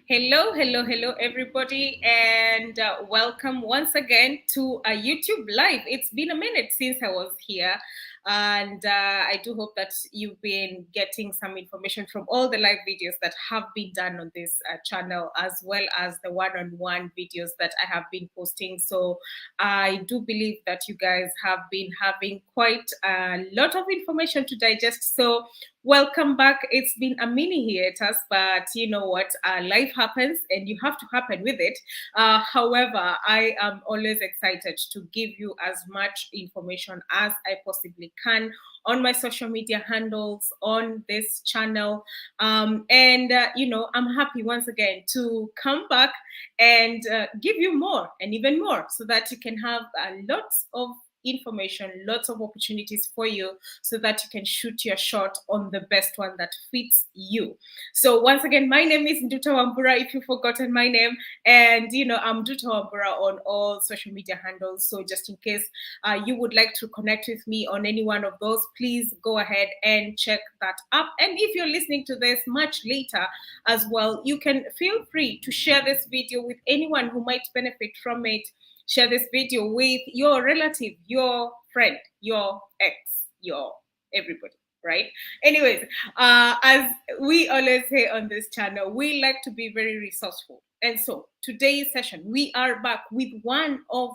Hello, hello, hello, everybody, and welcome once again to a YouTube Live. It's been a minute since I was here, and I do hope that you've been getting some information from all the live videos that have been done on this channel, as well as the one-on-one videos that I have been posting. So I do believe that you guys have been having quite a lot of information to digest. So welcome back. It's been a mini hiatus, but you know what? Life happens and you have to happen with it. However, I am always excited to give you as much information as I possibly can on my social media handles, on this channel. I'm happy once again to come back and give you more and even more so that you can have lots of information, lots of opportunities for you so that you can shoot your shot on the best one that fits you. So once again, my name is Nduta Wambura, if you've forgotten my name. And, I'm Nduta Wambura on all social media handles. So just in case you would like to connect with me on any one of those, please go ahead and check that up. And if you're listening to this much later as well, you can feel free to share this video with anyone who might benefit from it. Share this video with your relative, your friend, your ex, your everybody, right? Anyways, as we always say on this channel, we like to be very resourceful. And so today's session, we are back with one of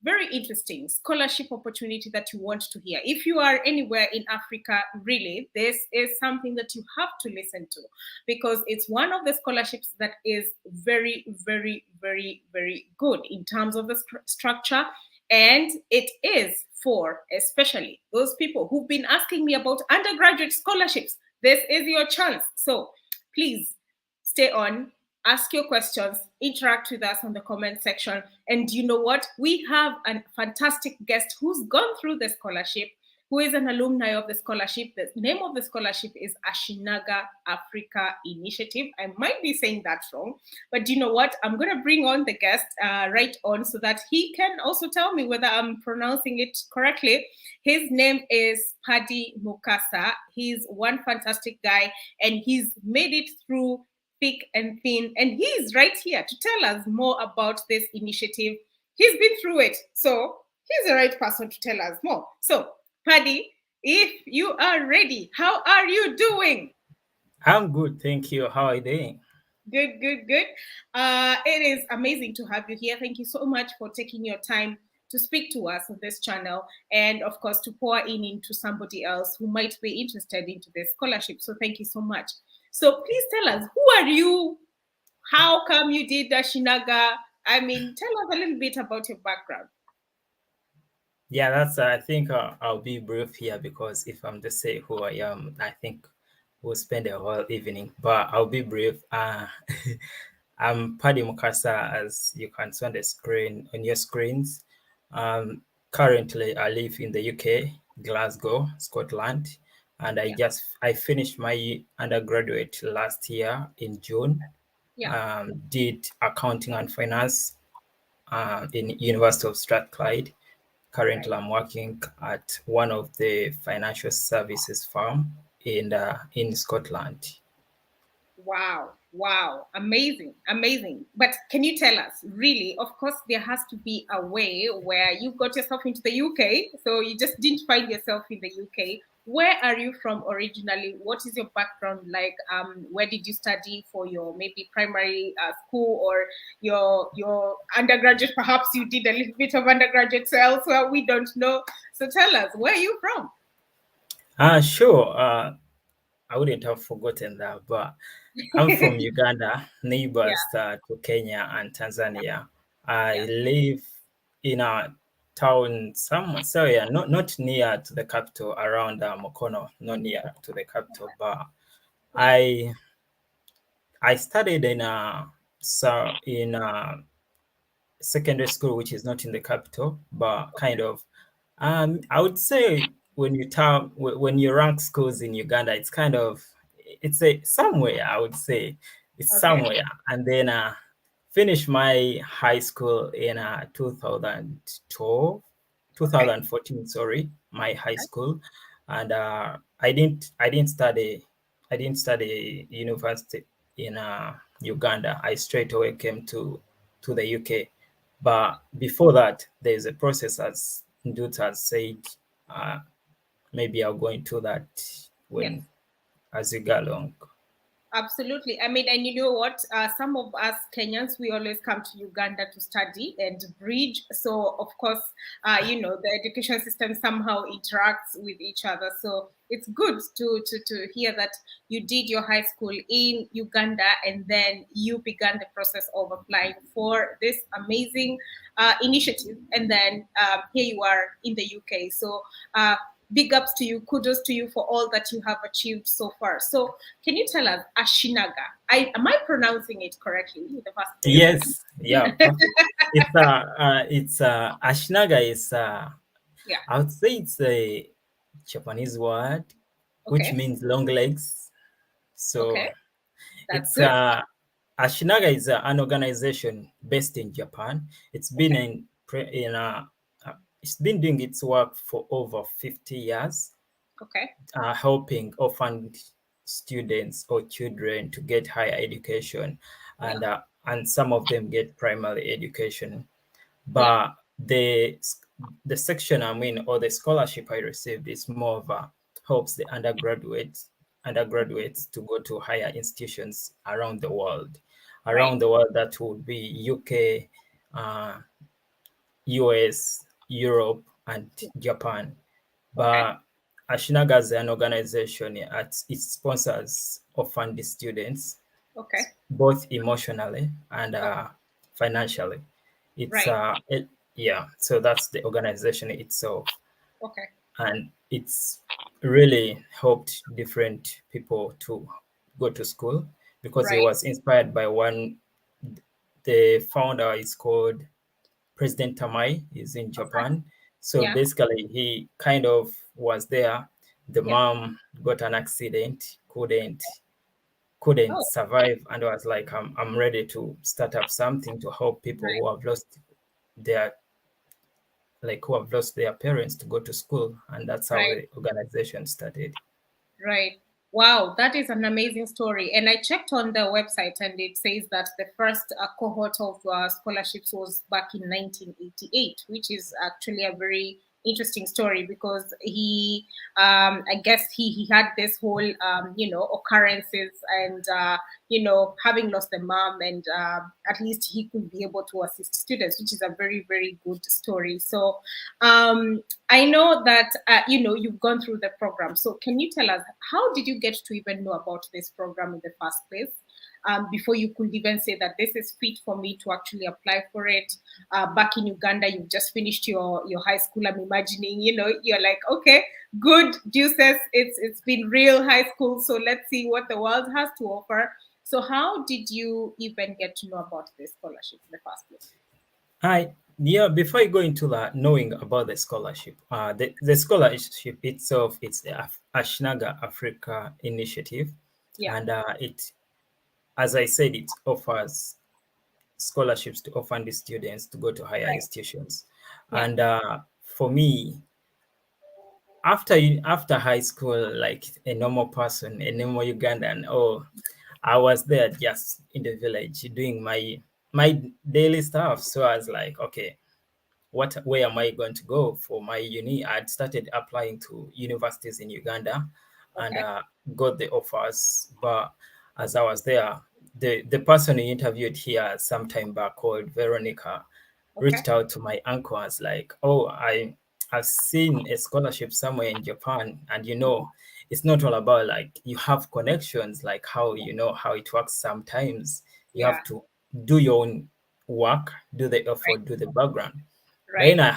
very interesting scholarship opportunity that you want to hear. If you are anywhere in Africa, really, this is something that you have to listen to because it's one of the scholarships that is very, very, very, very good in terms of the structure. And it is for especially those people who've been asking me about undergraduate scholarships. This is your chance. So please stay on, ask your questions, interact with us on the comment section. And you know what? We have a fantastic guest who's gone through the scholarship, who is an alumni of the scholarship. The name of the scholarship is Ashinaga Africa Initiative. I might be saying that wrong, but you know what? I'm going to bring on the guest right on so that he can also tell me whether I'm pronouncing it correctly. His name is Paddy Mccarsa. He's one fantastic guy, and he's made it through thick and thin, and he's right here to tell us more about this initiative. He's been through it, so he's the right person to tell us more. So Paddy, if you are ready, how are you doing? I'm good, thank you. How are you doing? Good, good, good. It is amazing to have you here. Thank you so much for taking your time to speak to us on this channel and, of course, to pour in into somebody else who might be interested into this scholarship. So thank you so much. So please tell us, who are you? How come you did Ashinaga? I mean, tell us a little bit about your background. Yeah, that's. I think I'll be brief here because if I'm to say who I am, I think we'll spend a whole evening. But I'll be brief. I'm Paddy Mccarsa, as you can see on the screen on your screens. Currently, I live in the UK, Glasgow, Scotland, and Yeah, I finished my undergraduate last year in June. yeah, Did accounting and finance in University of Strathclyde. right. Currently, I'm working at one of the financial services firm in Scotland. Wow, wow, amazing, amazing. But can you tell us, really, of course, there has to be a way where you got yourself into the UK, so you just didn't find yourself in the UK. Where are you from originally? What is your background like? Where did you study for your maybe primary school or your undergraduate? Perhaps you did a little bit of undergraduate elsewhere. We don't know. So tell us, where are you from? Sure. I wouldn't have forgotten that, but I'm from Uganda, Yeah, neighbors to Kenya and Tanzania. I yeah, live in a town somewhere, so yeah, not near to the capital, around Mokono, not near to the capital, but yeah. I I studied in a secondary school, which is not in the capital, but kind Okay, of. I would say when you rank schools in Uganda, it's kind of it's a somewhere. I would say it's okay, somewhere, and then finished my high school in 2012, okay. 2014. Sorry, my high school, and I didn't study university in Uganda, I straight away came to the UK. But before that, there's a process, as Ndut has said. Uh, Maybe I'll go into that Yes. when as we go along. Absolutely. I mean, and you know what? Some of us Kenyans, we always come to Uganda to study and bridge. So, of course, the education system somehow interacts with each other. So it's good to hear that you did your high school in Uganda and then you began the process of applying for this amazing initiative. And then here you are in the UK. So, big ups to you, kudos to you for all that you have achieved so far. So, can you tell us Ashinaga? Am I pronouncing it correctly in the first place? Yes, yeah, perfect. It's Ashinaga is Yeah. I would say it's a Japanese word which Okay. means long legs. So Okay. That's it's good. Ashinaga is an organization based in Japan. It's been Okay. it's been doing its work for over 50 years, Okay. helping orphan students or children to get higher education, Yeah. and some of them get primary education. Yeah. But the section I'm in, or the scholarship I received, is more of a helps the undergraduates to go to higher institutions around the world. Right. Around the world, that would be UK, US, Europe, and Japan. Okay. But Ashinaga as an organization, it sponsors orphan students, Okay. both emotionally and Okay. financially. It's Right. yeah. So that's the organization itself, Okay. and it's really helped different people to go to school because it Right. was inspired by one. The founder is called President Tamai. Is in Okay. Japan. So Yeah. basically, he kind of was there. The Yeah. mom got an accident, couldn't Oh, survive, and was like, I'm ready to start up something to help people right. their who have lost their parents to go to school, and that's how Right. the organization started. Right. Wow, that is an amazing story. And I checked on the website and it says that the first cohort of scholarships was back in 1988, which is actually a very interesting story because I guess he had this whole, occurrences and, having lost a mom and at least he could be able to assist students, which is a very, very good story. So, I know that you've gone through the program. So can you tell us how did you get to even know about this program in the first place? Before you could even say that this is fit for me to actually apply for it. Back in Uganda, you've just finished your high school. I'm imagining, you're like, okay, good juices. It's been real high school. So let's see what the world has to offer. So how did you even get to know about this scholarship in the first place? Hi. Yeah, before I go into that, knowing about the scholarship, the scholarship itself, it's the Ashinaga Africa Initiative, Yeah. and as I said, it offers scholarships to orphan students to go to higher Right. institutions. Yeah. And for me, after high school, like a normal person, a normal Ugandan, I was there just in the village doing my daily stuff. So I was like, okay, where am I going to go for my uni? I'd started applying to universities in Uganda and Okay. got the offers. But as I was there, the person who interviewed here some time back, called Veronica, Okay. reached out to my uncle. I was like, I've seen a scholarship somewhere in Japan, and it's not all about like you have connections, like how how it works. Sometimes you Yeah. have to do your own work, do the Right. effort, do the background. But then Right.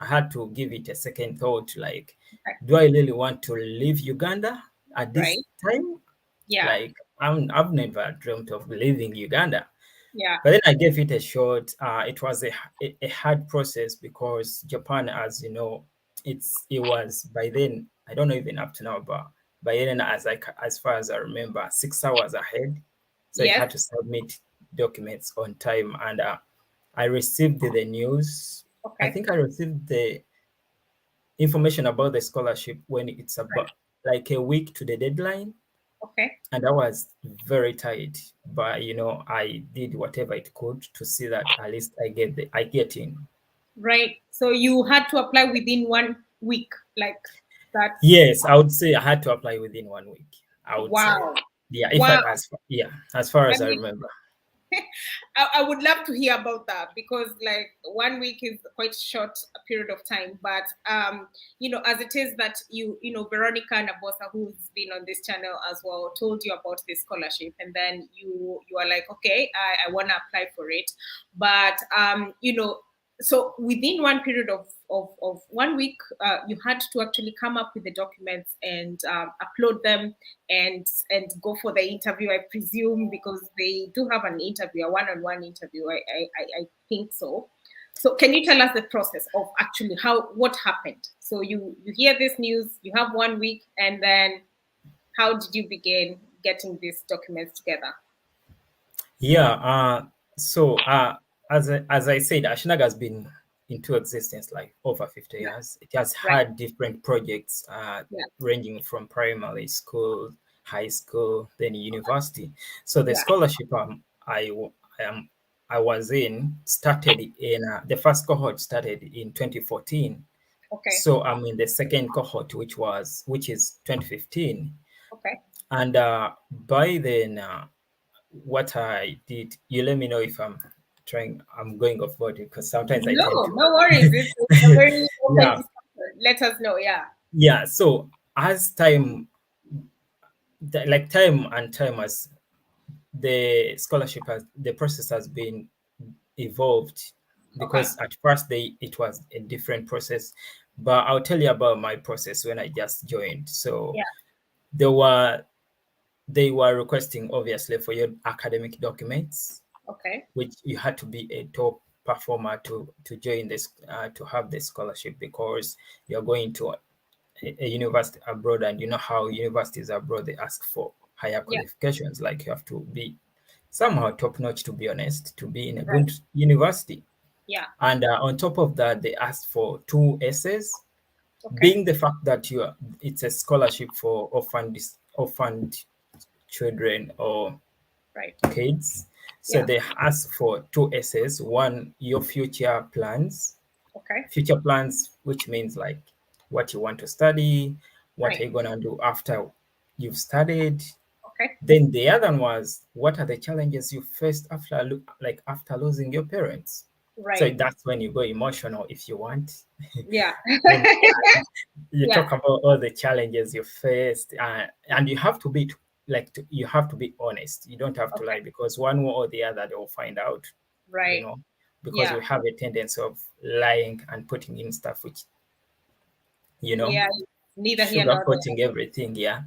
I had to give it a second thought, like, Okay. do I really want to leave Uganda at this Right. time? Yeah. Like, I've never dreamt of leaving Uganda. Yeah. But then I gave it a shot. It was a hard process because Japan, as you know, it was by then, I don't know even up to now, but by then, as far as I remember, 6 hours ahead. So I Yes. had to submit documents on time, and I received the news. I Okay. think I received the information about the scholarship when it's Right. about like a week to the deadline. Okay. and that was very tight. But I did whatever it could to see that at least I get in. Right. So you had to apply within 1 week. Like that's Yes, I would say I had to apply within 1 week. I would say, wow. yeah. If I Wow. as far I as I mean, remember. I would love to hear about that because like 1 week is quite short a period of time. But as it is that Veronica Nabosa, who's been on this channel as well, told you about this scholarship, and then you are like, okay, I want to apply for it. But so within one period of 1 week, you had to actually come up with the documents and upload them and go for the interview, I presume, because they do have an interview, a one-on-one interview. I think so. So can you tell us the process of actually what happened? So you hear this news, you have 1 week, and then how did you begin getting these documents together? Yeah. So as I said, Ashinaga has been into existence like over 50 Yeah. years. It has Right. had different projects, Yeah. ranging from primary school, high school, then university. So the Yeah. scholarship I am I was in started in the first cohort started in 2014. Okay. So I'm in the second cohort, which is 2015, Okay. and by then. What I did, you let me know if I'm going off board because sometimes I tend No, to. no worries. It's a very open Yeah, discussion. Let us know. Yeah. yeah. So as time and time as the process has been evolved, Okay. because at first it was a different process, but I'll tell you about my process when I just joined. So Yeah. they were they were requesting obviously for your academic documents, Okay. which you had to be a top performer to join this, to have the scholarship, because you're going to a university abroad, and you know how universities abroad, they ask for higher Yeah. qualifications, like you have to be somehow top notch, to be honest, to be in a Right. good university. Yeah. And on top of that, they asked for 2 essays, Okay. being the fact that it's a scholarship for orphaned children or Right. kids. So Yeah. they ask for 2 essays. One, your Okay. future plans, which means like what you want to study, what are Right. you gonna do after you've studied. Okay. Then the other one was, what are the challenges you faced after losing your parents. So Right. that's when you go emotional if you want. Yeah. Then you Yeah. talk about all the challenges you faced, and you have to be you have to be honest. You don't have to Okay. lie, because one way or the other they will find out, you Right. know, because Yeah. we have a tendency of lying and putting in stuff which, you know, Yeah. Neither here nor there. sugarcoating everything. Yeah.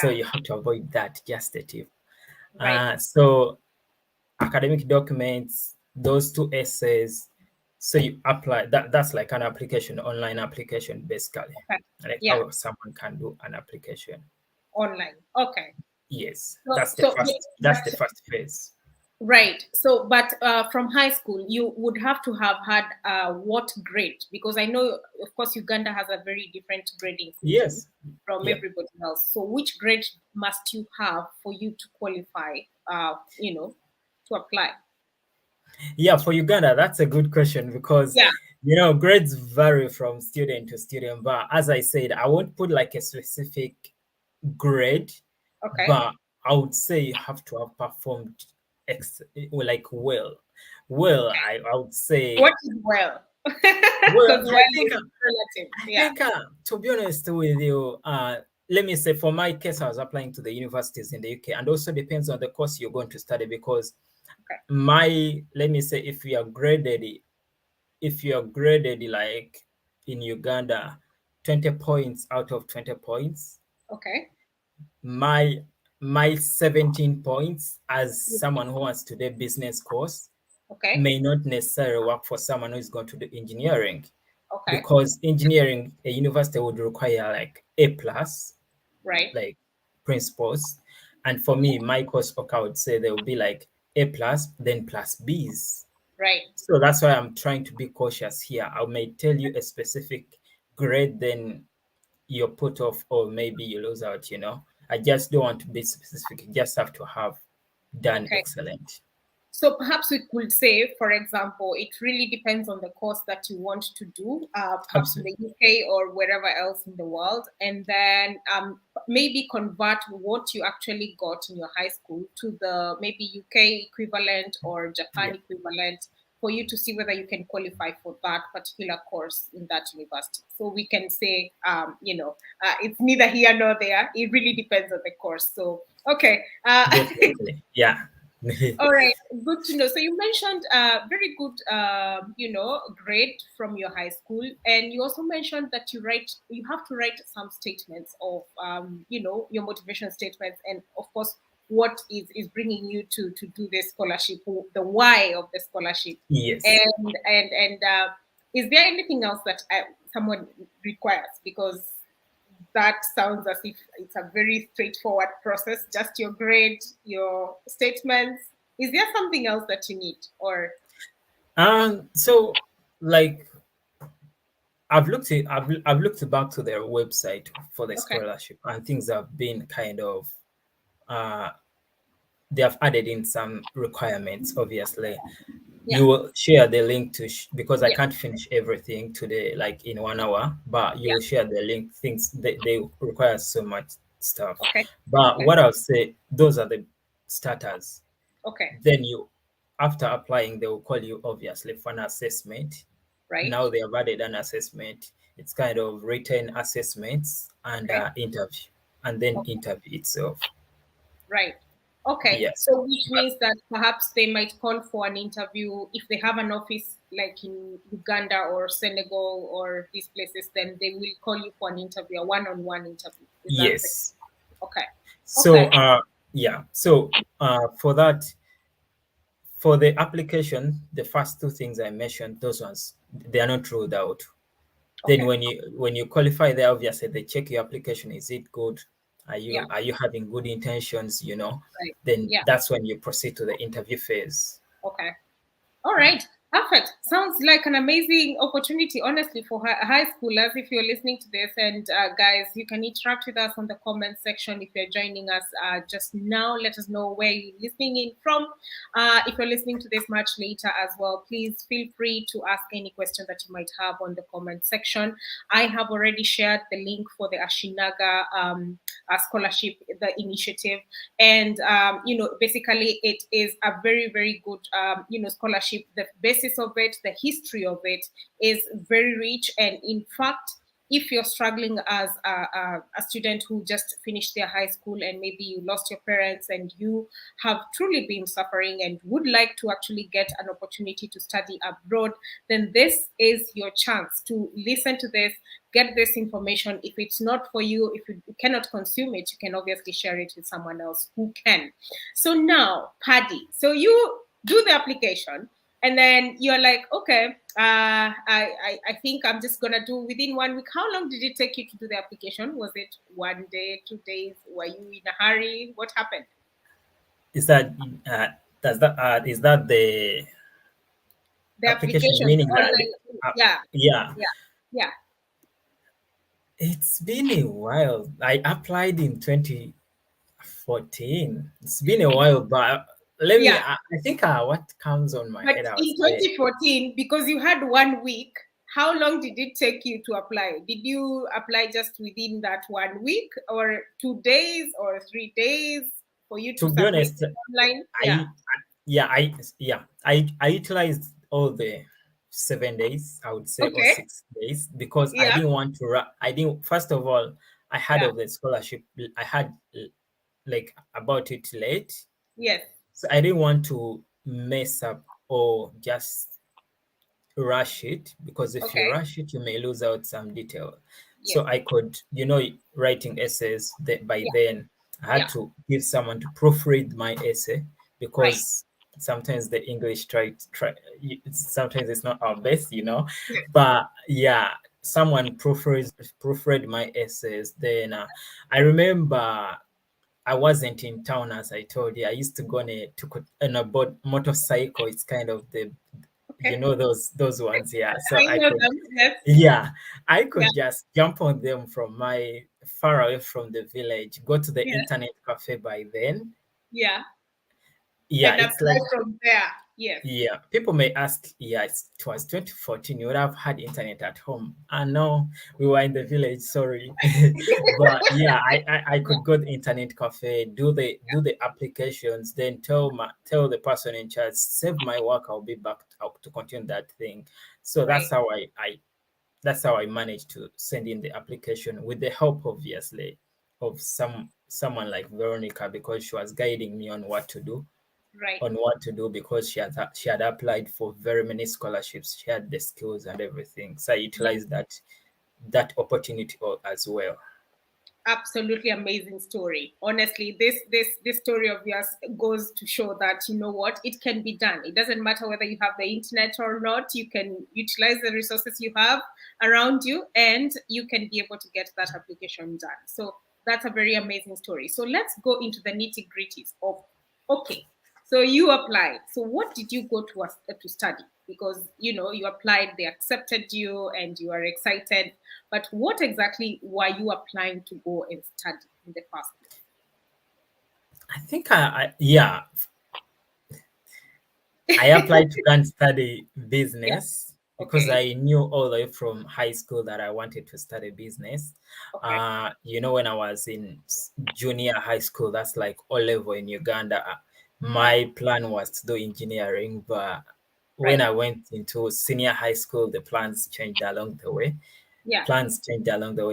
So Yeah. you have to avoid that, just a tip. Right. So academic documents, those 2 essays. So you apply that's like an application, online application, basically, Okay. like Yeah. how someone can do an application. Online. Okay. Yes, So, that's the first phase. right. So, but from high school, you would have to have had what grade? Because I know, of course, Uganda has a very different grading system Yes. from Yeah. everybody else. So, which grade must you have for you to qualify? To apply. Yeah, for Uganda, that's a good question, because Yeah. grades vary from student to student. But as I said, I won't put like a specific grade, Okay. but I would say you have to have performed like well. Well, I would say, What is well? well, Because well is relative. I Yeah. think to be honest with you, let me say for my case, I was applying to the universities in the UK, and also depends on the course you're going to study, because Okay. let me say, if you are graded like in Uganda, 20 points out of 20 points, Okay. my my 17 points as Yeah. someone who wants to do business course Okay. may not necessarily work for someone who is going to do engineering, Okay. because engineering, a university would require like A plus, Right. like principles. And for me, my course, okay, I would say there will be like A plus, then plus Bs. Right. So that's why I'm trying to be cautious here. I may tell you a specific grade, then you're put off, or maybe you lose out. I just don't want to be specific. You just have to have done Okay. excellent. So perhaps we could say, for example, it really depends on the course that you want to do, perhaps in the Absolutely. UK or wherever else in the world, and then maybe convert what you actually got in your high school to the maybe UK equivalent or Yeah. Japan equivalent for you to see whether you can qualify for that particular course in that university. So we can say, it's neither here nor there. It really depends on the course. So, okay. Definitely. Yeah. All right, good to know. So you mentioned very good, grade from your high school, and you also mentioned that you have to write some statements of, your motivation statements, and of course, what is bringing you to do this scholarship, the why of the scholarship, Yes. and is there anything else that someone requires? Because that sounds as if it's a very straightforward process, just your grade, your statements. Is there something else that you need? Or So like I've looked back to their website for the okay, scholarship, and things have been kind of uh they have added in some requirements. Obviously, yeah, you will share the link because I yeah, can't finish everything today, like in 1 hour. But you yeah, will share the link. Things they require so much stuff. okay, But okay, what I'll say, those are the starters. okay, Then after applying, they will call you obviously for an assessment. right, Now they have added an assessment. It's kind of written assessments and okay, interview, and then okay, interview itself. right. Okay, Yes. so which means that perhaps they might call for an interview if they have an office like in Uganda or Senegal or these places, then they will call you for an interview, a one-on-one interview. Is that correct? Yes. Okay, So okay, yeah. So for that, for the application, the first two things I mentioned, those ones they are not ruled out. Then okay, when you qualify there, obviously they check your application. Is it good? yeah, Are you having good intentions? right, Then yeah, that's when you proceed to the interview phase. okay. All right, perfect. Sounds like an amazing opportunity, honestly, for high schoolers. If you're listening to this, and guys, you can interact with us on the comment section if you're joining us just now. Let us know where you're listening in from. If you're listening to this much later as well, please feel free to ask any question that you might have on the comment section. I have already shared the link for the Ashinaga scholarship, the initiative, and basically it is a very very good scholarship. The basis of it, the history of it is very rich, and in fact, if you're struggling as a student who just finished their high school and maybe you lost your parents and you have truly been suffering and would like to actually get an opportunity to study abroad, then this is your chance to listen to this, get this information. If it's not for you, if you cannot consume it, you can obviously share it with someone else who can. So now, Paddy, so you do the application, and then you're like, okay, I think I'm just gonna do within 1 week. How long did it take you to do the application? Was it 1 day, 2 days? Were you in a hurry? What happened? Is that is that the The application application, the meaning that online, uh, yeah, yeah, yeah, yeah, it's been a while. I applied in 2014. It's been a while, but let me yeah. I think what comes on my But head, I would in say 2014, because you had 1 week, how long did it take you to apply? Did you apply just within that 1 week, or 2 days, or 3 days for you to to be submit honest, it online? Yeah. I I utilized all the 7 days, I would say, or Okay. 6 days, because I Yeah. didn't want to I didn't, first of all, I had Yeah. of the scholarship, I had like about it late. Yes. So I didn't want to mess up or just rush it, because if you Okay. rush it, you may lose out some detail. Yes. So I could, writing essays, that by Yeah. then I had Yeah. to give someone to proofread my essay, Right. because sometimes the English sometimes it's not our best, Yes. but yeah, someone proofread my essays. Then I remember I wasn't in town, as I told you. I used to go on a motorcycle. It's kind of Okay. those ones, yeah. So I know them. Yes. yeah, I Yeah. could just jump on them from far away from the village, go to the Yeah. internet cafe by then. Yeah. Yeah, And it's apply like, from there. Yes. yeah, people may ask, yeah, it was 2014, you would have had internet at home. And no, we were in the village, sorry. But yeah, I could go to the internet cafe, do the applications, then tell the person in charge, save my work, I'll be back out to continue that thing. So Right. that's how I managed to send in the application with the help, obviously, of someone like Veronica, because she was guiding me Right. on what to do, because she had applied for very many scholarships. She had the skills and everything. So I Yeah. utilized that opportunity as well. Absolutely amazing story. Honestly, this story of yours goes to show that, you know what, it can be done. It doesn't matter whether you have the internet or not. You can utilize the resources you have around you, and you can be able to get that application done. So that's a very amazing story. So let's go into the nitty gritties of, okay, so you applied. So what did you go to study? Because you applied, they accepted you, and you are excited. But what exactly were you applying to go and study in the first place? I think yeah, I applied to go and study Yeah. business because Okay. I knew all the way from high school that I wanted to study business. Okay. When I was in junior high school, that's like O level in Uganda, Yeah. my plan was to do engineering. But when Right. I went into senior high school, the plans changed along the way. Yeah.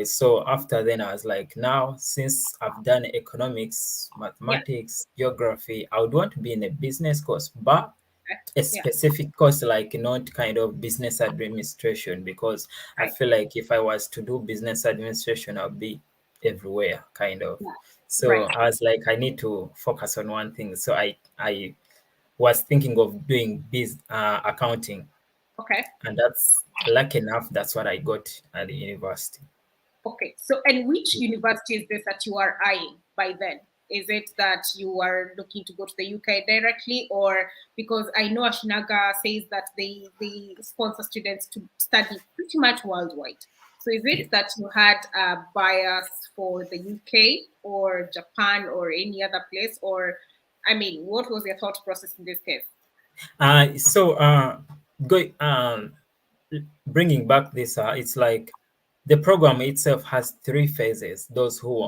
So after then, I was like, now since I've done economics, Yeah. mathematics, geography, I would want to be in a business course, but Okay. a Yeah. specific course, like not kind of business administration, because I Right. feel like if I was to do business administration, I'll be everywhere kind of. Yeah. So Right. I was like, I need to focus on one thing. So I was thinking of doing accounting, Okay. and that's lucky enough, that's what I got at the university. Okay. So, and which university is this that you are eyeing by then? Is it that you are looking to go to the UK directly, or because I know Ashinaga says that they sponsor students to study pretty much worldwide. So, is Yeah. it that you had a bias for the UK or Japan or any other place, or I mean, what was your thought process in this case? So go bringing back this, it's like the program itself has three phases. Those who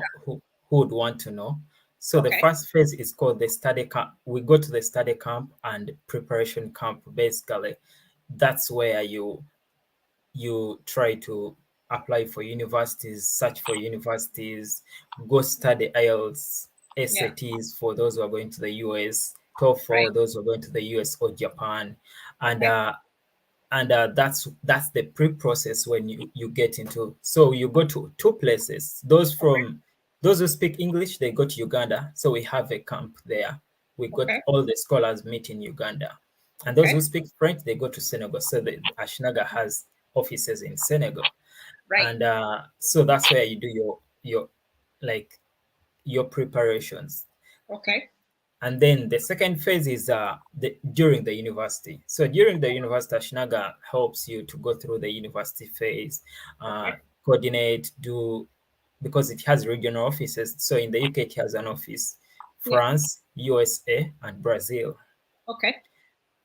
would want to know. So the Okay. first phase is called the study camp. We go to the study camp and preparation camp. Basically, that's where you try to apply for universities, search for universities, go study IELTS, Yeah. SATs for those who are going to the US, TOEFL Right. for those who are going to the US or Japan, and Okay. uh, that's the pre-process when you get into. So you go to two places. Those who speak English, they go to Uganda. So we have a camp there. We got Okay. all the scholars meet in Uganda, and those Okay. who speak French, they go to Senegal. So the Ashinaga has offices in Senegal, Right. and so that's where you do your like your preparations. Okay. And then the second phase is during the university. So during the university, Ashinaga helps you to go through the university phase, uh, Okay. coordinate, do, because it has regional offices. So in the UK, it has an office, Yeah. France, USA, and Brazil. Okay.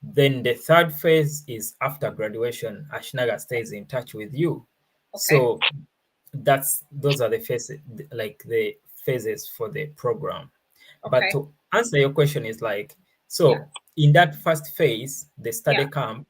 Then the third phase is after graduation, Ashinaga stays in touch with you. Okay. So those are the phases, like the phases for the program. But Okay. to answer your question is like, Yeah. so in that first phase, the Yeah. study camp,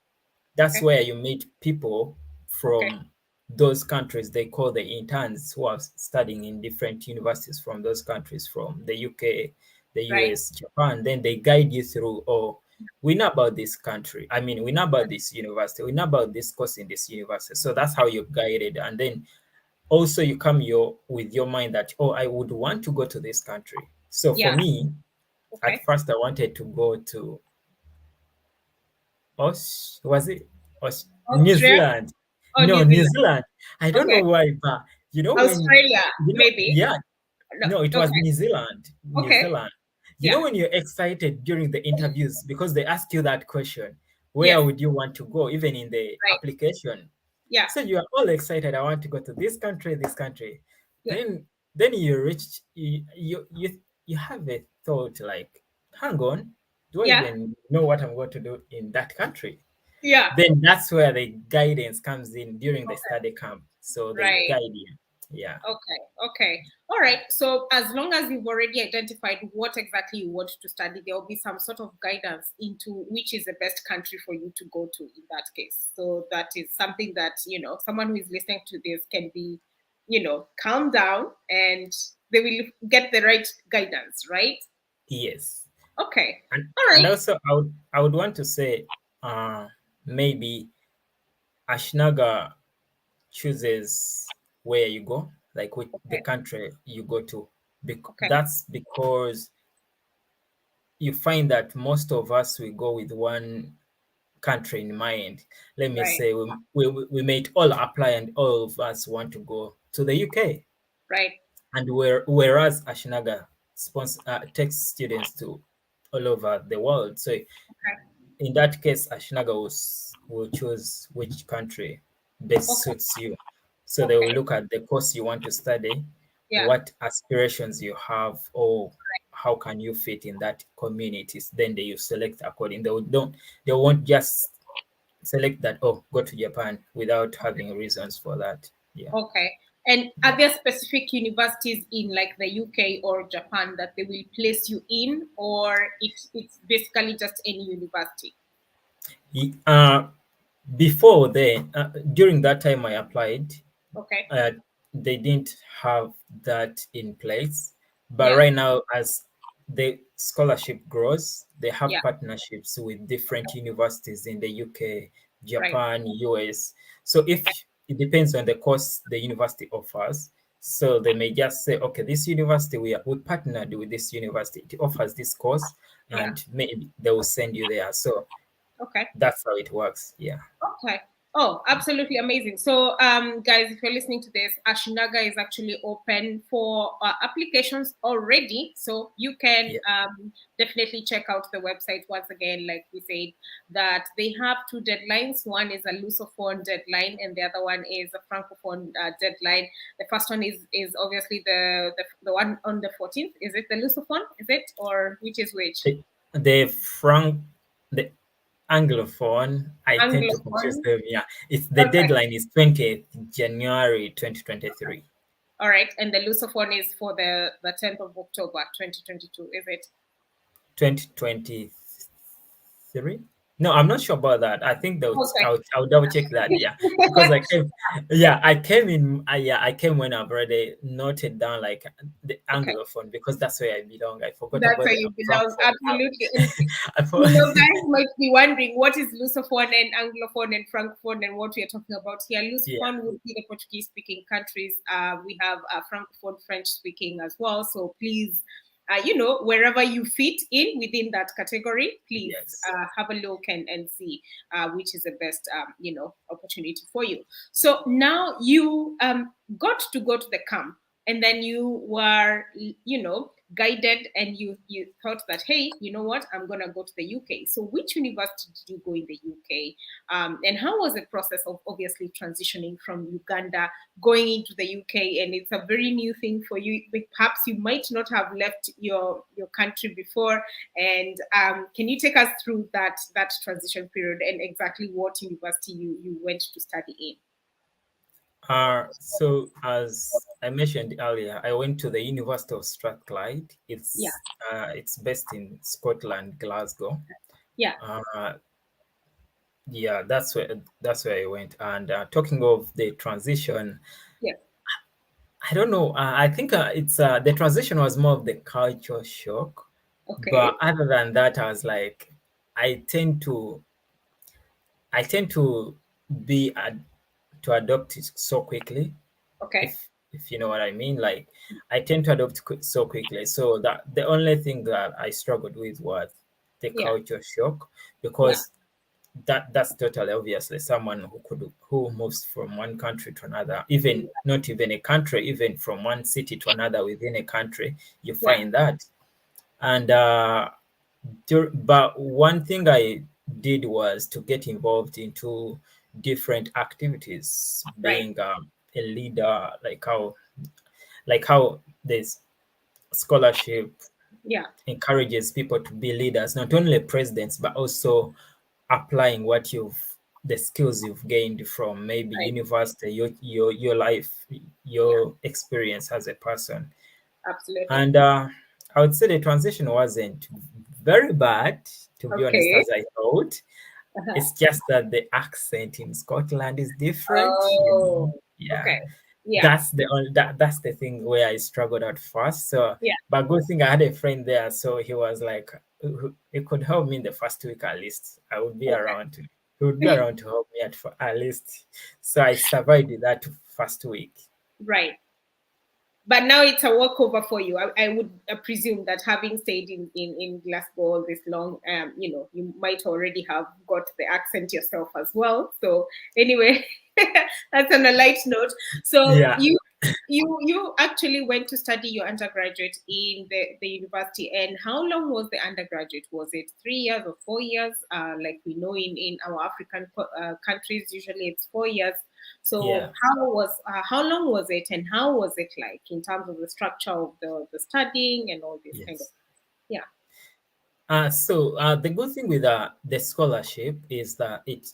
that's Okay. where you meet people Okay. from those countries. They call the interns, who are studying in different universities from those countries, from the UK, the Right. US, Japan. Then they guide you through, oh, we know about this country. I mean, we know about this university. We know about this course in this university. So that's how you're guided. And then also you come with your mind that, oh, I would want to go to this country. So for Yeah. me, at Okay. first I wanted to go to was it New Austria Zealand? or No, New New Zealand? Zealand. I don't Okay. know why, but when Australia, maybe. yeah, No. no, it was Okay. New Zealand. New Okay. Zealand. Yeah. When you're excited during the interviews because they ask you that question, where Yes. would you want to go, even in the Right. application? Yeah. So you are all excited. I want to go to this country, this country. Yeah. Then then you reach you have a thought like, hang on, do I Yeah. even know what I'm going to do in that country? Yeah. Then that's where the guidance comes in during the Okay. study camp. So they Right. guide you. Yeah. Okay, okay. All right. So as long as you've already identified what exactly you want to study, there will be some sort of guidance into which is the best country for you to go to in that case. So that is something that, someone who is listening to this can be, calm down and they will get the right guidance, right? Yes. Okay. And All and right. also I would want to say maybe Ashinaga chooses where you go, like which the Okay. country you go to. Okay. That's because you find that most of us we go with one country in mind. Let me Right. say we may all apply and all of us want to go to the UK. Right. And whereas Ashinaga takes students to all over the world. So Okay. in that case, Ashinaga will choose which country best Okay. suits you. So they will Okay. look at the course you want to study, Yeah. what aspirations you have, or how can you fit in that communities. Then they will select according. They won't just select that, oh, go to Japan without having reasons for that. Yeah. Okay. And are Yeah. there specific universities in like the UK or Japan that they will place you in, or it's basically just any university? Uh, Before then, during that time I applied, Okay. uh, they didn't have that in place. But Yeah. right now, as the scholarship grows, they have Yeah. partnerships with different universities in the UK, Right. Japan, US. So if Okay. it depends on the course the university offers, so they may just say, okay, this university we partnered with this university, it offers this course, Yeah. and maybe they will send you there. So Okay. that's how it works. Yeah. Okay. Oh, absolutely amazing. So, guys, if you're listening to this, Ashinaga is actually open for applications already. So you can Yeah. definitely check out the website once again. Like we said, that they have two deadlines. One is a Lusophone deadline, and the other one is a Francophone deadline. The first one is obviously the one on the 14th. Is it the Lusophone? Is it, or which is which? The the Anglophone, I tend to confuse Anglophone. them. Yeah, it's the Okay. deadline is 20th January 2023. All right, and the Lusophone is for the 10th of October, 2022, is it? 2023. No, I'm not sure about that. I think Okay. I'll double check that. Yeah, because I came when I've already noted down like the Okay. Anglophone because that's where I belong. I forgot That's about where the you belong. Francophone. Absolutely. And I for, guys might be wondering what is Lusophone and Anglophone and Francophone and what we are talking about here. yeah, Lusophone would be the Portuguese speaking countries. We have Francophone French speaking as well. So please, wherever you fit in within that category, please yes. have a look and see which is the best, opportunity for you. So now you got to go to the camp, and then you were, guided, and you thought that, hey, you know what, I'm gonna go to the UK. So which university did you go in the UK, and how was the process of obviously transitioning from Uganda going into the UK? And it's a very new thing for you. Perhaps you might not have left your country before. And can you take us through that transition period and exactly what university you went to study in? So as I mentioned earlier, I went to the University of Strathclyde. Yeah. It's based in Scotland, Glasgow. Yeah. Uh, yeah, that's where I went. And talking of the transition, Yeah. I don't know. I think it's the transition was more of the culture shock. But Okay. other than that, I was like, I tend to I tend to be to adopt it so quickly, Okay. if you know what I mean. Like I tend to adopt so quickly. So that the only thing that I struggled with was the Yeah. culture shock, Yeah. because that's totally obviously someone who moves from one country to another, even not even a country, even from one city to another within a country, you Yeah. find that. And but one thing I did was to get involved into different activities, Right. being a leader, like how like how this scholarship Yeah. encourages people to be leaders, not only presidents, but also applying the skills you've gained from maybe Right. university, your life, Yeah. your experience as a person. Absolutely. And I would say the transition wasn't very bad, to be honest, Okay. as I thought. Uh-huh. It's just that the accent in Scotland is different, Oh. Yeah, Okay. Yeah. that's the thing where I struggled at first. So, Yeah. but good thing I had a friend there, so he was like, he could help me in the first week at least. I would be Okay. around. He would be around to help me at least. So I survived that first week. Right. But now it's a walkover for you. I would presume that having stayed in Glasgow all this long, you might already have got the accent yourself as well. So anyway, that's on a light note. So Yeah, you actually went to study your undergraduate in the university. And how long was the undergraduate? Was it 3 years or 4 years? Like we know in our African countries, usually it's 4 years. So yeah, how long was it, and how was it like in terms of the structure of the studying and all this kind of, yes. yeah. The good thing with the scholarship is that it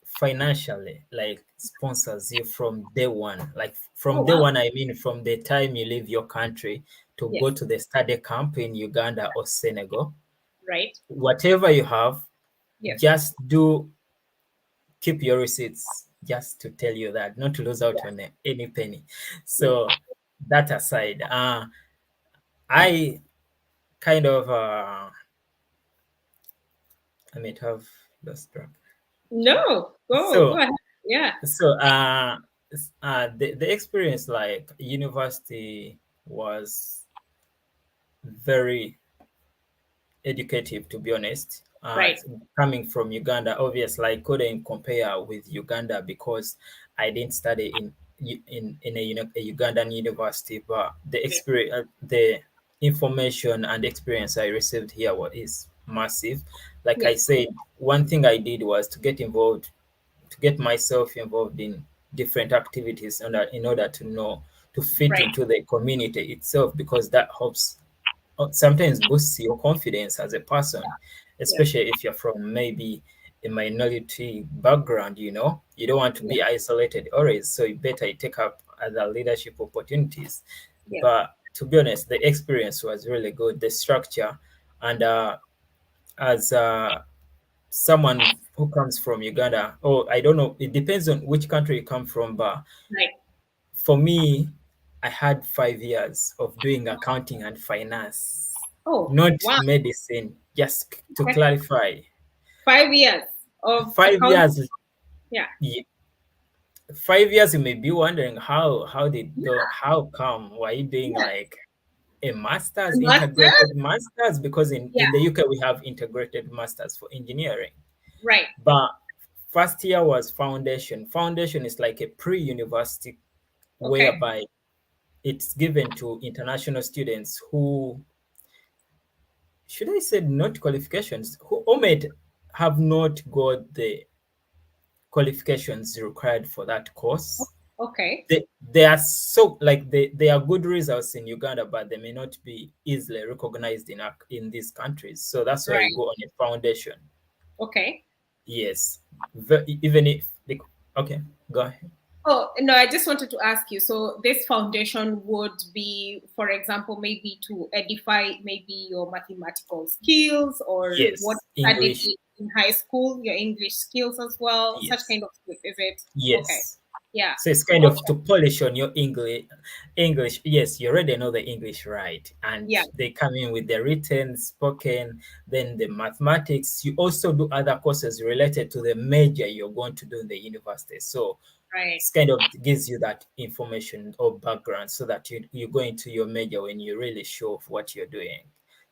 financially like sponsors you from day one. Like Oh from day wow. one, I mean from the time you leave your country to Yes. go to the study camp in Uganda or Senegal. Right. Whatever you have, Yes. just do keep your receipts. Just to tell you that, not to lose out Yeah. on any penny. Yeah. So that aside, I kind of I might have lost track. No, go So ahead. Yeah. So the experience like university was very educative, to be honest. Right. Coming from Uganda, obviously I couldn't compare with Uganda because I didn't study in a Ugandan university, but the Right. experience, the information and experience I received here is massive. Like I Yes. said, one thing I did was to get myself involved in different activities in order to know to fit Right. into the community itself, because that helps sometimes boosts your confidence as a person, Yes. especially if you're from maybe a minority background. You don't want to Yes. be isolated always, so you better take up other leadership opportunities. Yes. But to be honest, the experience was really good, the structure. And as someone who comes from Uganda, or I don't know, it depends on which country you come from, but Right. for me, I had 5 years of doing accounting and finance, Oh not wow. medicine, just to Okay. clarify. 5 years of Five accounting. years, Yeah. 5 years, you may be wondering how come were you doing Yeah. like a master's, Master. integrated master's? Because Yeah. in the UK we have integrated masters for engineering. Right. But first year was foundation. Foundation is like a pre-university Okay. whereby it's given to international students who, should I say, not qualifications, who might have not got the qualifications required for that course. Okay. They are so like they are good results in Uganda, but they may not be easily recognized in these countries. So that's why you Right. go on a foundation. Okay. Yes, even if okay, go ahead. Oh, no, I just wanted to ask you. So this foundation would be, for example, maybe to edify maybe your mathematical skills, or what Yes, you studied English. in high school, your English skills as well, such Yes, kind of skills, is it? Okay. yes. Yeah. So it's kind of Okay. to polish on your English. English, yes, you already know the English, right? And Yeah. they come in with the written, spoken, then the mathematics. You also do other courses related to the major you're going to do in the university. So Right. it's kind of gives you that information or background so that you go into your major when you're really sure of what you're doing.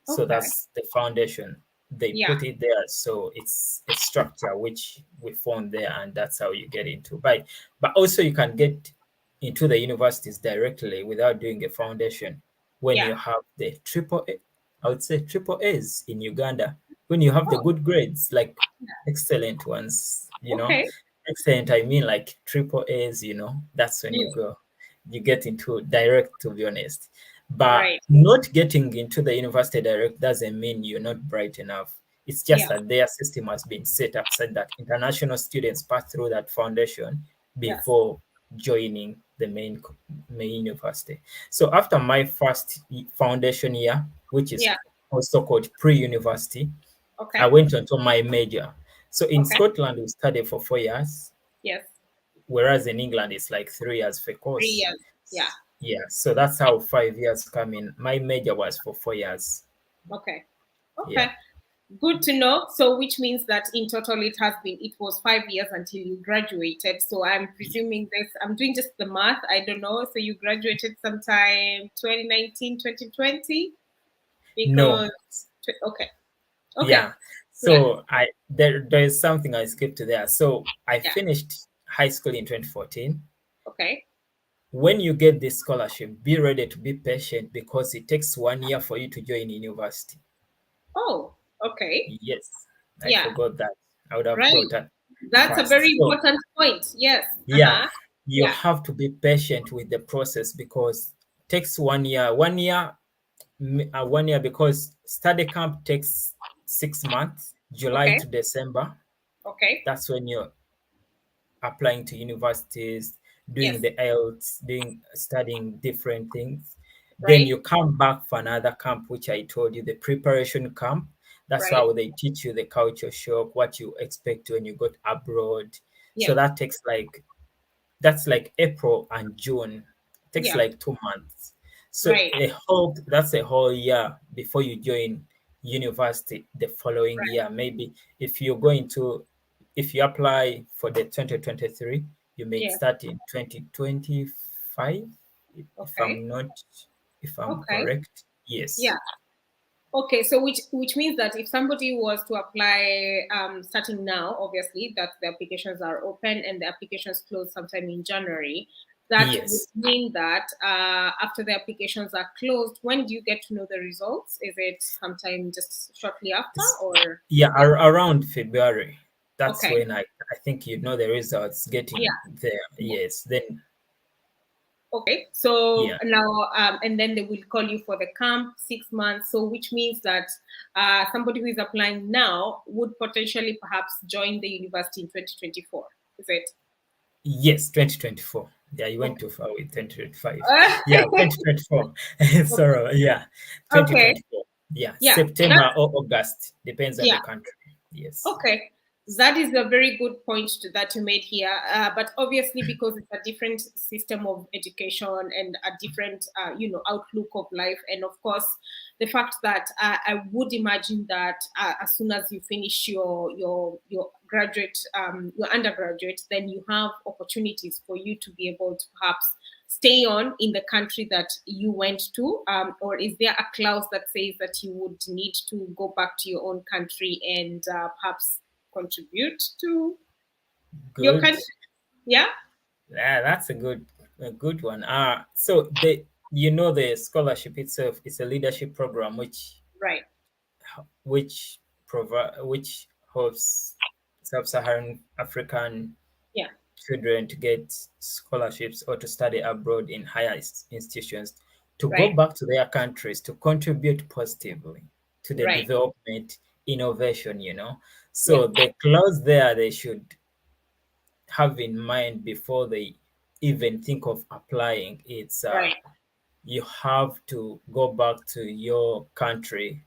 So Okay. that's the foundation. They Yeah. put it there, so it's a structure which we found there, and that's how you get into. But also you can get into the universities directly without doing a foundation when Yeah. you have the triple A. I would say triple A's in Uganda. When you have the Oh, good grades, like excellent ones, okay. excellent, I mean like triple A's, that's when you Mm. go. you get into direct, to be honest. But Right. not getting into the university direct doesn't mean you're not bright enough. It's just Yeah. that their system has been set up so that international students pass through that foundation Yes. before joining the main university. So after my first foundation year, which is Yeah. also called pre-university, I Okay. went on to my major. So in Okay. Scotland, we study for 4 years, Yes. whereas in England, it's like 3 years for 3 years. course. Yeah. Yeah, so that's how 5 years come in. My major was for 4 years. Okay. Yeah. Okay. Good to know. So, which means that in total it was 5 years until you graduated. So, I'm presuming this, I'm doing just the math. I don't know. So, you graduated sometime 2019, 2020? No. Because, okay. Okay. Yeah. Yeah. So there is something I skipped there. So I Yeah. finished high school in 2014. Okay. When you get this scholarship, be ready to be patient because it takes 1 year for you to join university. Oh, okay. Yes, I Yeah. forgot that. I would have Right. brought that That's a very first. So important point. Yes. yeah, Uh-huh. you Yeah. have to be patient with the process because it takes 1 year. 1 year, 1 year because study camp takes 6 months, July Okay. to December. Okay. That's when you're applying to universities, doing Yes. the IELTS, doing studying different things. Then Right. you come back for another camp, which I told you, the preparation camp. That's Right. how they teach you the culture shock, what you expect when you go abroad. Yeah. So that takes like that's like April and June. It takes Yeah. like 2 months. So Right. that's a whole year before you join university the following Right. year. Maybe if you're going to if you apply for the 2023, you may Yeah. start in 2025, if Okay. I'm Okay. correct. Yes. Yeah. Okay, so which means that if somebody was to apply starting now, obviously that the applications are open and the applications close sometime in January, that would Yes. mean that after the applications are closed, when do you get to know the results? Is it sometime just shortly after, or Yeah, yeah? around February. That's Okay, when I think you know the results yeah. getting there. Yes. Then Okay, so yeah. now, and then they will call you for the camp 6 months. So, which means that somebody who is applying now would potentially perhaps join the university in 2024. Is it? Yes, 2024. Yeah, you went Okay. too far with 2025. Yeah, 2024. Okay. Sorry, yeah, Okay. 2024. Yeah, Yeah. That's September or August, depends on the yeah. country. Yes. Okay, that is a very good point that you made here. But obviously, because it's a different system of education and a different, outlook of life, and of course, the fact that I would imagine that as soon as you finish your graduate, your undergraduate, then you have opportunities for you to be able to perhaps stay on in the country that you went to, or is there a clause that says that you would need to go back to your own country and perhaps contribute to your Good. country? Yeah. Yeah, that's a good one. So the scholarship itself is a leadership program Right. which helps sub-Saharan African Yeah. children to get scholarships or to study abroad in higher institutions to go Right. back to their countries to contribute positively to the Right. development innovation. Yeah. So the clause there they should have in mind before they even think of applying it's Right. you have to go back to your country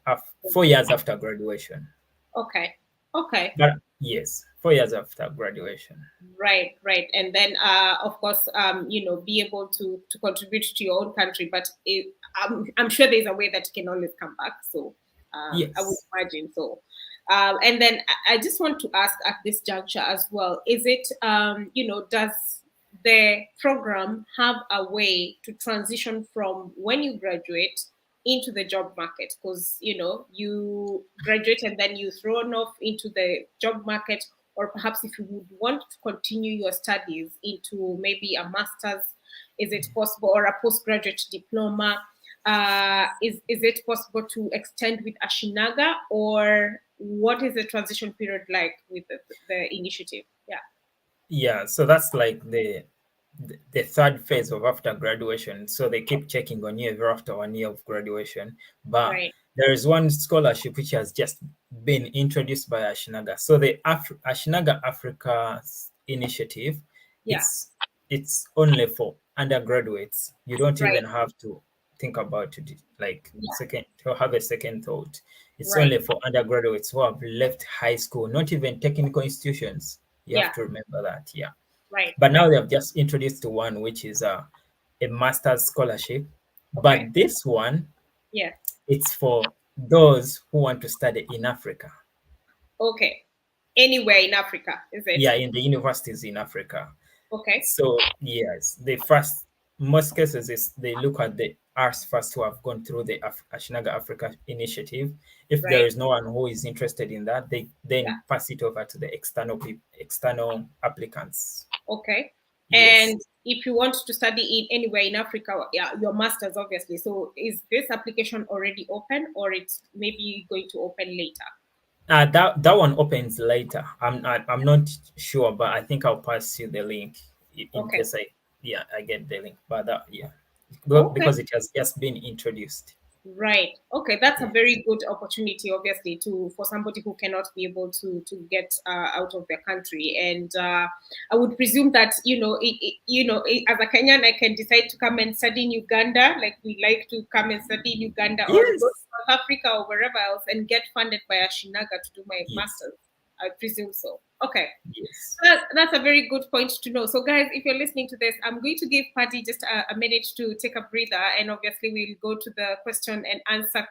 4 years after graduation. Okay. Okay. But yes, 4 years after graduation. Right, right, and then of course, be able to contribute to your own country. But I'm sure there's a way that you can always come back. So I would Yes. imagine so. And then I just want to ask at this juncture as well: is it, does the program have a way to transition from when you graduate into the job market? Because you graduate and then you thrown off into the job market, or perhaps if you would want to continue your studies into maybe a master's, is it possible, or a postgraduate diploma? Is it possible to extend with Ashinaga, or what is the transition period like with the initiative? Yeah. Yeah, so that's like the third phase of after graduation. So they keep checking on you after 1 year of graduation. But Right. there is one scholarship which has just been introduced by Ashinaga. So the Ashinaga Africa Initiative, Yeah. it's only for undergraduates. You don't Right. even have to think about it like Yeah. second to have a second thought. It's Right. only for undergraduates who have left high school, not even technical institutions. You have Yeah. to remember that. Yeah. Right. But now they've just introduced one, which is a master's scholarship. Okay. But this one, Yeah. it's for those who want to study in Africa. Okay. Anywhere in Africa, is it? Yeah, in the universities in Africa. Okay. So yes, the first most cases is they look at the arts first who have gone through the Ashinaga Africa Initiative. If there Right. is no one who is interested in that, they Yeah. then pass it over to the external applicants. Okay. Yes. And if you want to study in anywhere in Africa, yeah, your master's obviously. So is this application already open, or it's maybe going to open later? That one opens later. I'm not sure, but I think I'll pass you the link in Okay. case I get the link. But that yeah, Okay. because it has just been introduced. Right. Okay, that's a Yeah. very good opportunity, obviously, to for somebody who cannot be able to get out of their country. And I would presume that as a Kenyan, I can decide to come and study in Uganda, like we like to come and study in Uganda, or go to Yes. South Africa or wherever else, and get funded by Ashinaga to do my Yes. master's. I presume so. Okay. Yes. That's a very good point to know. So, guys, if you're listening to this, I'm going to give Paddy just a minute to take a breather, and obviously, we'll go to the question and answer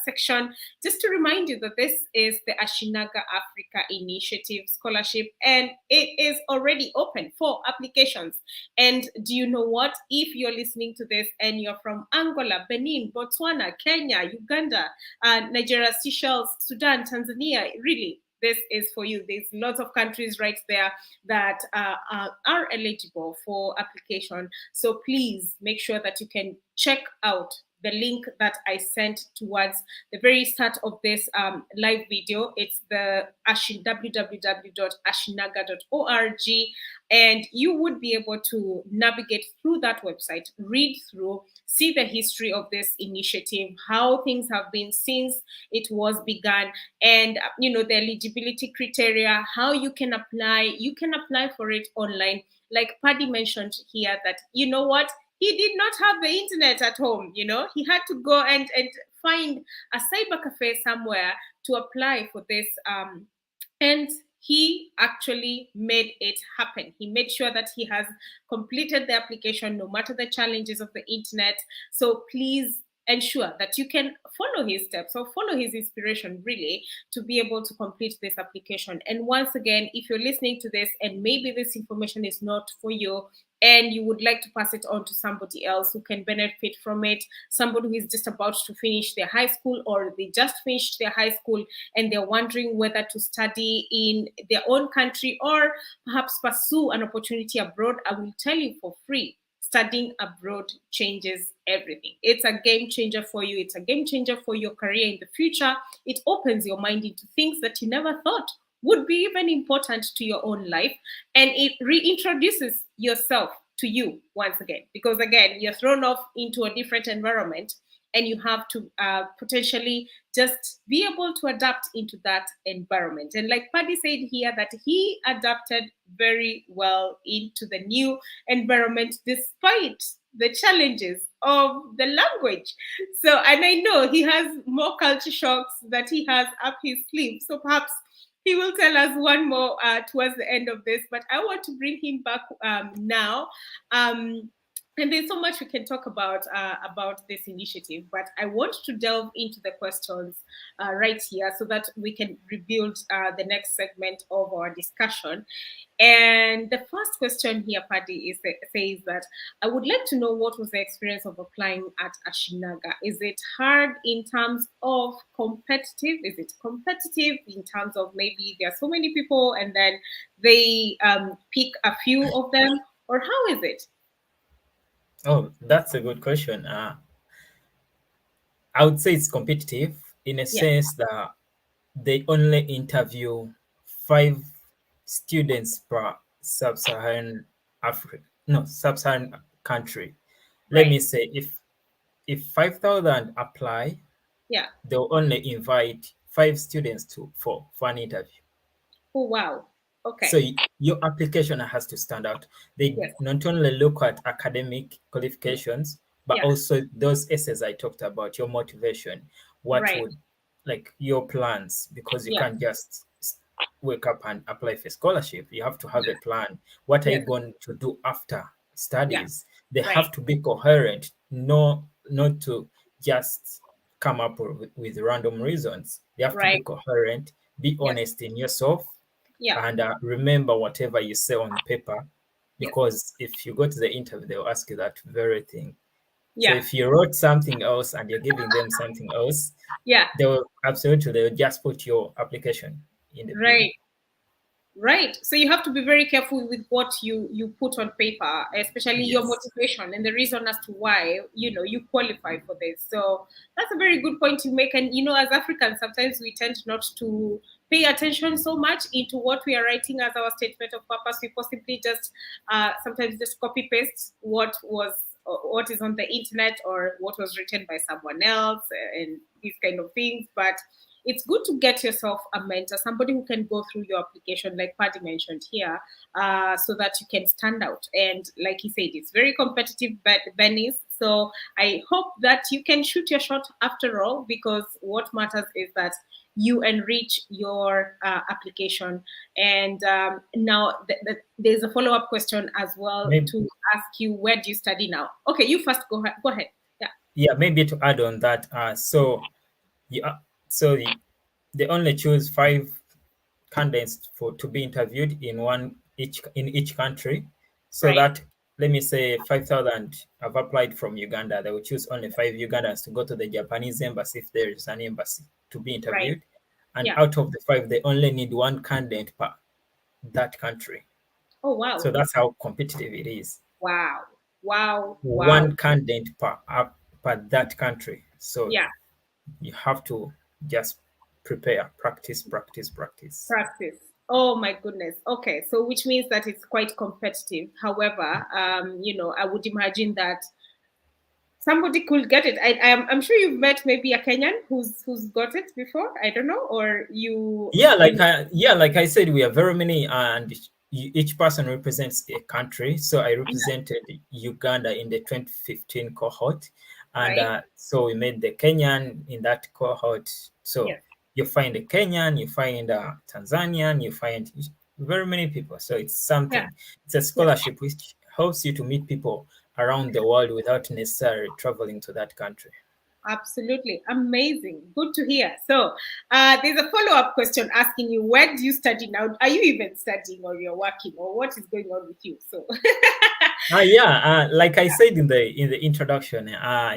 section. Just to remind you that this is the Ashinaga Africa Initiative Scholarship, and it is already open for applications. And do you know what? If you're listening to this and you're from Angola, Benin, Botswana, Kenya, Uganda, Nigeria, Seychelles, Sudan, Tanzania, really, this is for you. There's lots of countries right there that are eligible for application. So please make sure that you can check out the link that I sent towards the very start of this live video. It's the www.ashinaga.org, and you would be able to navigate through that website, read through, see the history of this initiative, how things have been since it was begun, and the eligibility criteria, how you can apply. You can apply for it online, like Paddy mentioned here, that you know what, he did not have the internet at home. He had to go and find a cyber cafe somewhere to apply for this, and he actually made it happen. He made sure that he has completed the application no matter the challenges of the internet. So please ensure that you can follow his steps or follow his inspiration, really, to be able to complete this application. And once again, if you're listening to this and maybe this information is not for you, and you would like to pass it on to somebody else who can benefit from it, somebody who is just about to finish their high school, or they just finished their high school and they're wondering whether to study in their own country or perhaps pursue an opportunity abroad, I will tell you for free, studying abroad changes everything. It's a game changer for you. It's a game changer for your career in the future. It opens your mind into things that you never thought would be even important to your own life. And it reintroduces yourself to you once again, because again, you're thrown off into a different environment, and you have to potentially just be able to adapt into that environment. And like Paddy said here, that he adapted very well into the new environment despite the challenges of the language. So, and I know he has more culture shocks that he has up his sleeve. So perhaps he will tell us one more towards the end of this. But I want to bring him back now. And there's so much we can talk about this initiative, but I want to delve into the questions right here so that we can rebuild the next segment of our discussion. And the first question here, Paddy, says that I would like to know what was the experience of applying at Ashinaga. Is it hard in terms of competitive? Is it competitive in terms of maybe there are so many people and then they pick a few of them, or how is it? Oh, that's a good question. I would say it's competitive in a Yeah. sense that they only interview 5 students per sub-Saharan Africa, no, sub-Saharan country. Let Right. me say, if 5,000 apply, Yeah. they'll only invite 5 students for an interview. Oh, wow. Okay. So your application has to stand out. They Yes. not only look at academic Yeah. qualifications, but Yeah. also those essays I talked about, your motivation, what Right. would like your plans, because you Yeah. can't just wake up and apply for scholarship. You have to have a plan. What are you Yes. going to do after Yeah. studies? They Right. have to be coherent, no, not to just come up with random reasons. They have to be Right. coherent, be Yes. honest in yourself, Yeah. and remember whatever you say on paper, Yes. because if you go to the interview, they'll ask you that very thing. So Yeah. if you wrote something else and you're giving them something else, Yeah. they'll just put your application in the bin. Right. Right. So you have to be very careful with what you put on paper, especially your Yes. motivation and the reason as to why you qualify for this. So that's a very good point you make. And as Africans, sometimes we tend not to pay attention so much into what we are writing as our statement of purpose. We possibly just sometimes just copy paste what is on the internet or what was written by someone else and these kind of things. But it's good to get yourself a mentor, somebody who can go through your application, like Paddy mentioned here, so that you can stand out. And like he said, it's very competitive, Venice. So I hope that you can shoot your shot after all, because what matters is that you enrich your application. And now there's a follow-up question as well Maybe, to ask you, where do you study now? Okay, you first go ahead. Go ahead. Yeah. yeah, maybe to add on that, you, they only choose 5 candidates to be interviewed in each country, so Right. that, let me say 5,000 have applied from Uganda. They will choose only 5 Ugandans to go to the Japanese embassy, if there is an embassy, to be Right. interviewed. And Yeah. out of the 5, they only need 1 candidate per that country. Oh, wow. So that's how competitive it is. Wow. Wow. Wow. 1 candidate per that country. So Yeah. you have to just prepare, practice, practice, practice. Practice. Oh my goodness. Okay. So which means that it's quite competitive. However, I would imagine that somebody could get it. I'm sure you've met maybe a Kenyan who's got it before. I don't know, or Like I said, we are very many, and each person represents a country. So I yeah, represented Uganda in the 2015 cohort, and right? so we made the Kenyan in that cohort. So Yes. you find a Kenyan, you find a Tanzanian, you find very many people. So it's Yeah. something. It's a Yeah. scholarship which helps you to meet people around the world without necessarily traveling to that country. Absolutely. Amazing. Good to hear. So there's a follow-up question asking you, where do you study now? Are you even studying, or you're working, or what is going on with you? So Like I said in the introduction, yeah,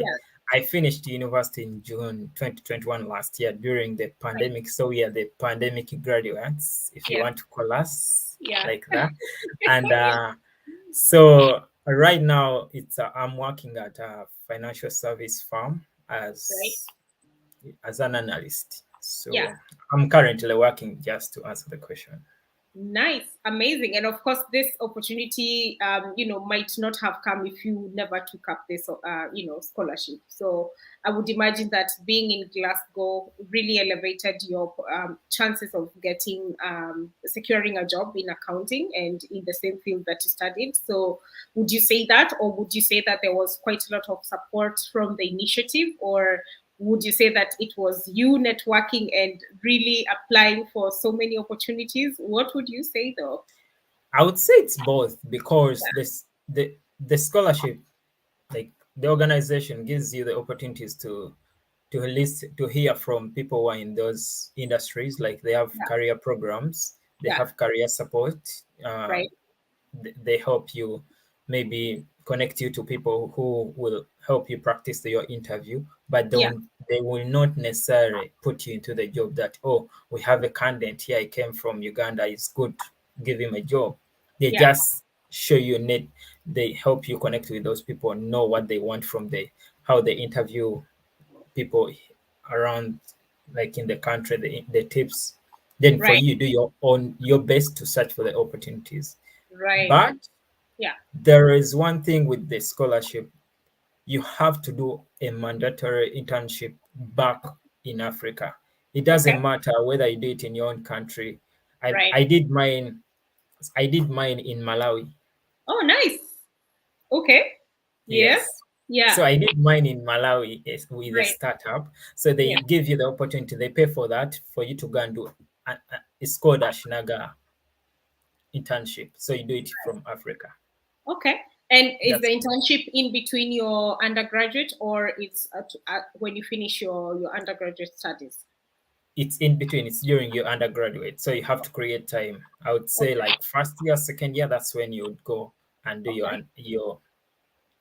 I finished university in June 2021 last year during the right. pandemic. So we are the pandemic graduates, if you Yes. want to call us Yeah. like that. And so right now, I'm working at a financial service firm Right. as an analyst. Yeah. So I'm currently working, just to answer the question. Nice, amazing, and of course, this opportunity, might not have come if you never took up this, scholarship. So I would imagine that being in Glasgow really elevated your chances of securing a job in accounting and in the same field that you studied. So would you say that, or would you say that there was quite a lot of support from the initiative, or would you say that it was you networking and really applying for so many opportunities? What would you say though? I would say it's both, because the scholarship, like the organization, gives you the opportunities to hear from people who are in those industries. Like they have Yeah, career programs, they yeah, have career support. right. They help you, maybe connect you to people who will help you practice your interview, but Yeah, they will not necessarily put you into the job that, oh, we have a candidate here, he came from Uganda, it's good, give him a job. They yeah, just show you need, they help you connect with those people, know what they want from how they interview people around, like in the country, the tips. Then for right, you, do your best to search for the opportunities. right. But Yeah. There is one thing with the scholarship, you have to do a mandatory internship back in Africa. It Okay. doesn't matter whether you do it in your own country. I, Right. I did mine I did mine in Malawi. Oh, nice. Okay. Yeah. Yes. Yeah. So I did mine in Malawi with a Right. startup. So Yeah. they give you the opportunity. They pay for that for you to go and do. It's called Ashinaga internship. So you do it from Africa. Okay. And is the That's internship in between your undergraduate, or it's when you finish your undergraduate studies? it's in between. It's during your undergraduate. So you have to create time. I would say Okay. like first year, second year. That's when you would go and do Okay.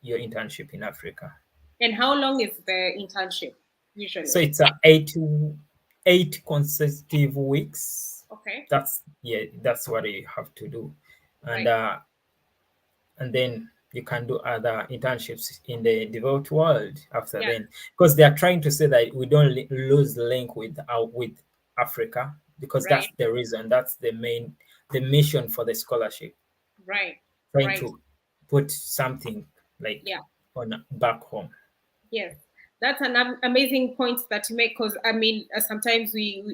your internship in Africa. And how long is the internship So usually? it's a 8 consecutive weeks. Okay. That's what you have to do, and Right. uh, and then you can do other internships in the developed world after Yeah. then, because they are trying to say that we don't lose the link with Africa, because that's Right. the reason, that's the mission for the scholarship, Right. trying Right. to put something like Yeah. on back home. Yes, that's an amazing point that you make. Because I mean, sometimes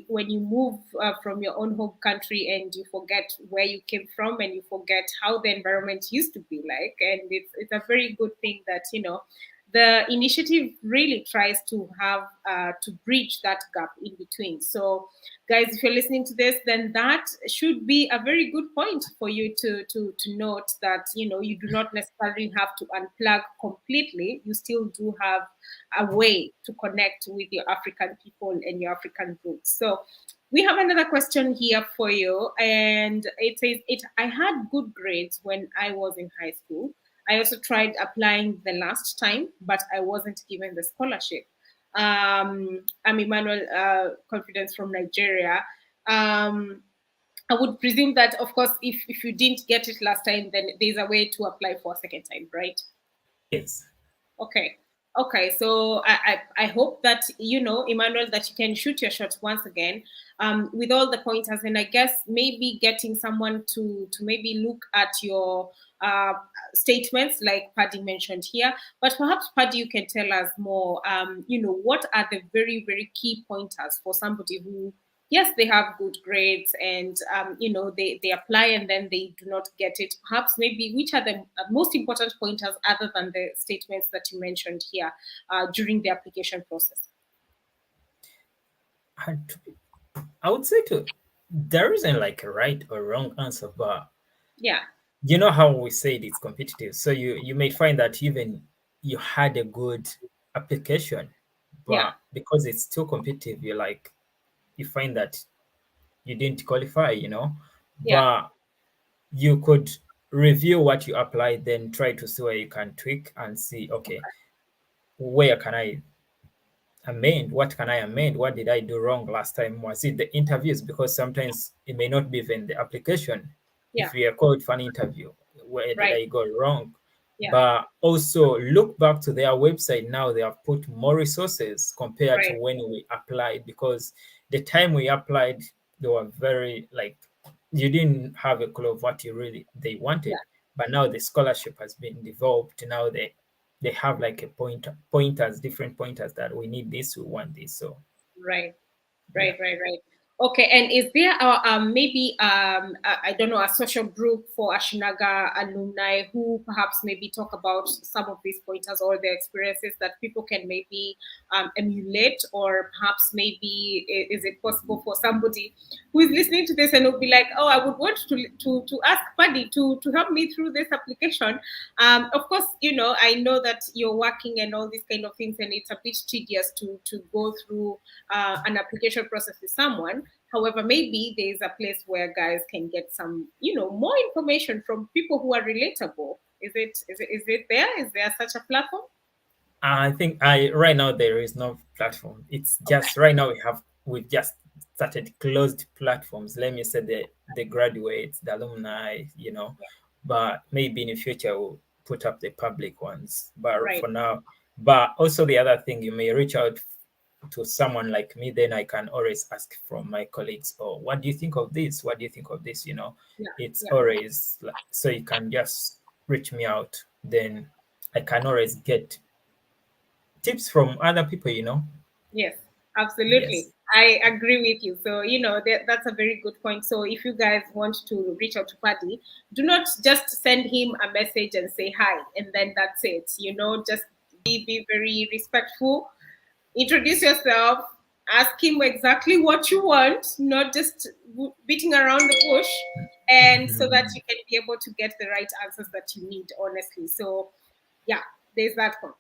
when you move from your own home country and you forget where you came from and you forget how the environment used to be like, and it's a very good thing that the initiative really tries to have to bridge that gap in between. So, guys, if you're listening to this, then that should be a very good point for you to note that you do not necessarily have to unplug completely. You still do have a way to connect with your African people and your African roots. So we have another question here for you, and it says, "It I had good grades when I was in high school. I also tried applying the last time, but I wasn't given the scholarship." I'm Emmanuel, Confidence from Nigeria. Um, I would presume that, of course, if you didn't get it last time, then there's a way to apply for a second time, right? Yes. Okay. Okay. So I hope that, Emmanuel, that you can shoot your shot once again with all the pointers. And I guess maybe getting someone to maybe look at your statements, like Paddy mentioned here. But perhaps, Paddy, you can tell us more, what are the very, very key pointers for somebody who, yes, they have good grades and they apply and then they do not get it. Perhaps maybe which are the most important pointers other than the statements that you mentioned here during the application process? And I would say there isn't like a right or wrong answer, but Yeah. you know how we said it's competitive. So you may find that even you had a good application, Yeah. but because it's too competitive, you find that you didn't qualify, Yeah. but you could review what you applied, then try to see where you can tweak and see, okay, where can I amend? What can I amend? What did I do wrong last time? Was it the interviews? Because sometimes it may not be even the application. Yeah. If we are called for an interview, where did Right. I go wrong? Yeah. But also look back to their website. Now they have put more resources compared to Right. when we applied, because the time we applied, they were very like, you didn't have a clue of what you really they Yeah. wanted. But now the scholarship has been developed. Now they have like a pointers, different pointers, that we need this, we want this. So Right. yeah. Right. Okay, and is there maybe I don't know, a social group for Ashinaga alumni who perhaps maybe talk about some of these pointers or their experiences that people can maybe emulate, or perhaps maybe is it possible for somebody who is listening to this and will be like, oh, I would want to ask Paddy to help me through this application. Of course, I know that you're working and all these kind of things, and it's a bit tedious to go through an application process with someone. However, maybe there's a place where guys can get some, more information from people who are relatable. Is it there? Is there such a platform? I think I right now there is no platform. It's Okay. just right now we've just started closed platforms. Let me say the graduates, the alumni, but maybe in the future we'll put up the public ones. But Right. for now, but also the other thing, you may reach out to someone like me, then I can always ask from my colleagues, oh, what do you think of this? What do you think of this? Yeah. It's Yeah. always like, so you can just reach me out, then I can always get tips from other people, you know. Yes, absolutely. Yes. I agree with you. So, that's a very good point. So, if you guys want to reach out to Paddy, do not just send him a message and say hi, and then that's it. Just be very respectful. Introduce yourself, ask him exactly what you want, not just beating around the bush, and so that you can be able to get the right answers that you need, honestly. So, yeah, there's that point.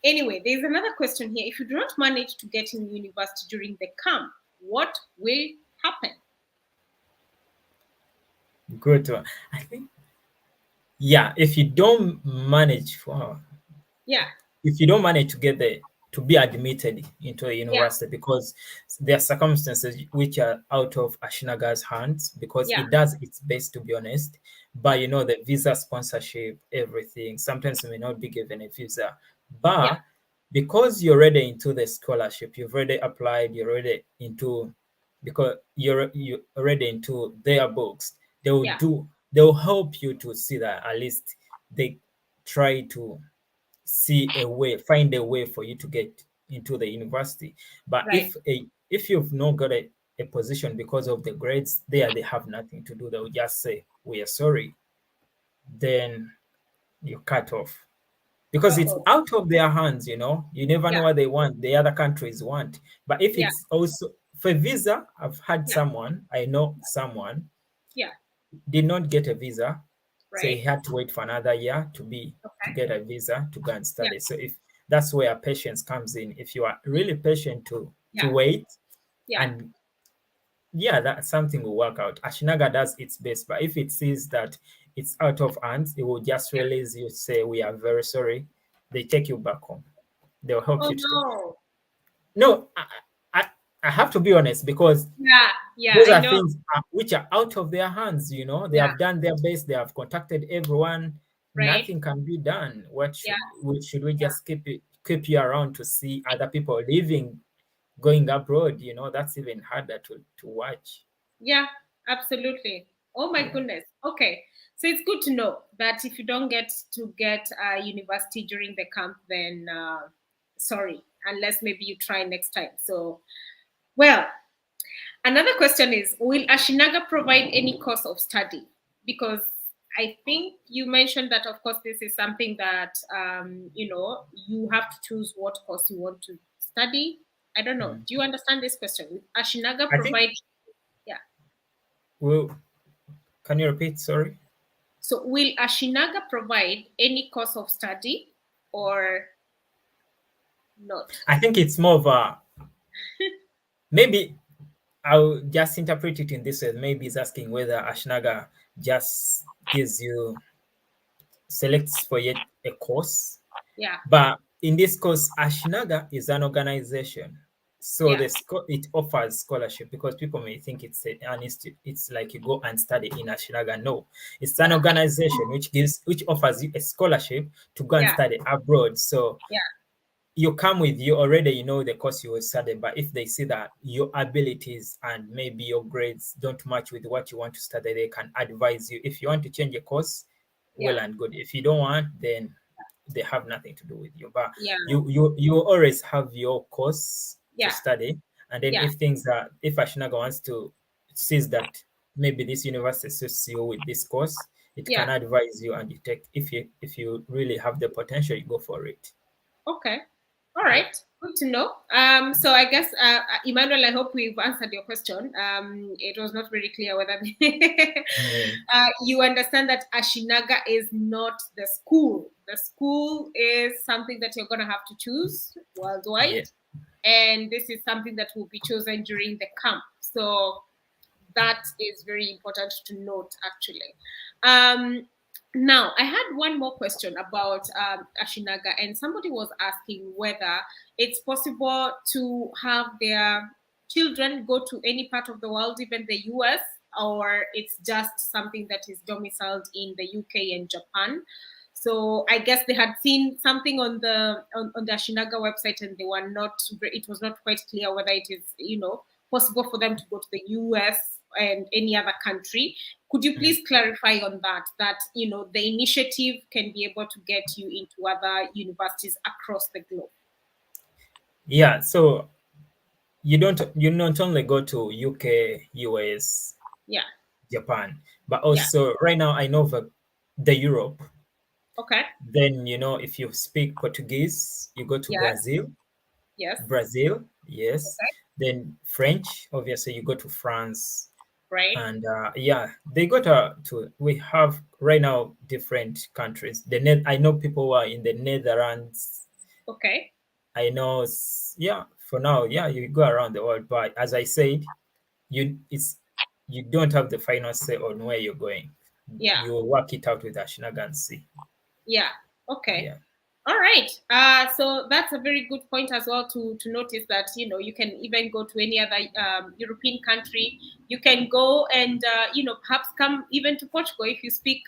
Anyway, there's another question here. If you do not manage to get in university during the camp, what will happen? Good one. I think, yeah, if you don't manage for Yeah, if you don't manage to get the to be admitted into a yeah, university, because there are circumstances which are out of Ashinaga's hands, because yeah, it does its best, to be honest. But you know, the visa sponsorship, everything, sometimes you may not be given a visa. yeah, But because you're already into the scholarship, you've already applied, you're already into, because you're already into their books, yeah, they'll help you to see that at least they try to find a way for you to get into the university. But right. if you've not got a position because of the grades, they have nothing to do. They'll just say, we are sorry. Then you cut off. Because it's Uh-oh. out of their hands, you know. You never know Yeah, what they want, the other countries want. But if yeah, it's also for visa, I've had yeah, someone, I know someone yeah, did not get a visa, so he right. had to wait for another year to Okay. get a visa to go and Yeah, study. So if that's where patience comes in, if you are really patient to yeah, wait, yeah, and yeah, that something will work out. Ashinaga does its best, but if it sees that it's out of hands, it will just yeah. release you, say we are very sorry. They take you back home. They'll help Oh, you to take. no. No, I, I have to be honest, because Yeah, yeah, those I are know. things which are out of their hands, you know. They Yeah, have done their best, they have contacted everyone, right. nothing can be done. Yeah, Should we yeah, just keep you around to see other people living, going abroad? You know, that's even harder to watch. yeah, absolutely. Oh my Yeah. goodness. Okay. So it's good to know that if you don't get to get a university during the camp, then sorry, unless maybe you try next time. So, well, another question is, will Ashinaga provide any course of study? Because I think you mentioned that, of course, this is something that, you have to choose what course you want to study. I don't know. Mm. Do you understand this question? Will Ashinaga I think, provide, yeah. well, can you repeat? Sorry. So will Ashinaga provide any course of study or not? I think it's more of a, maybe I'll just interpret it in this way. Maybe it's asking whether Ashnaga just gives you, selects for yet a course. Yeah, But in this course, Ashinaga is an organization. So yeah, it offers scholarship, because people may think an institute. It's like you go and study in Ashinaga. No, it's an organization which offers you a scholarship to go and yeah, study abroad. So yeah, you come with, you already, you know, the course you will study. But if they see that your abilities and maybe your grades don't match with what you want to study, they can advise you. If you want to change a course, yeah, well and good. If you don't want, then they have nothing to do with you. But yeah, you always have your course to yeah, study. And then yeah, if Ashinaga wants to, sees that maybe this university suits you with this course, it yeah. can advise you, and you take, if you really have the potential, you go for it. Okay. All Yeah. right. Good to know. So I guess, Emmanuel, I hope we've answered your question. It was not very clear whether Yeah. you understand that Ashinaga is not the school. The school is something that you're going to have to choose Yeah. worldwide. And this is something that will be chosen during the camp. So that is very important to note, actually. Now, I had one more question about Ashinaga, and somebody was asking whether it's possible to have their children go to any part of the world, even the US, or it's just something that is domiciled in the UK and Japan. So I guess they had seen something on the Ashinaga website, and they were not. It was not quite clear whether it is possible for them to go to the US and any other country. Could you please clarify on that? That the initiative can be able to get you into other universities across the globe. Yeah, so you not only go to UK, US, Yeah. Japan, but Yeah. also right now I know the Europe. Okay. Then if you speak Portuguese, you go to Yes. Brazil. Yes. Brazil, yes. Okay. Then French, obviously you go to France. Right. And yeah, they go to we have right now different countries. I know people who are in the Netherlands. Okay. I know, yeah, for now, yeah, you go around the world. But as I said, you don't have the final say on where you're going. Yeah. You work it out with Ashinaga and see. Yeah. Okay. Yeah. All right. So that's a very good point as well to notice that you can even go to any other European country. You can go and perhaps come even to Portugal if you speak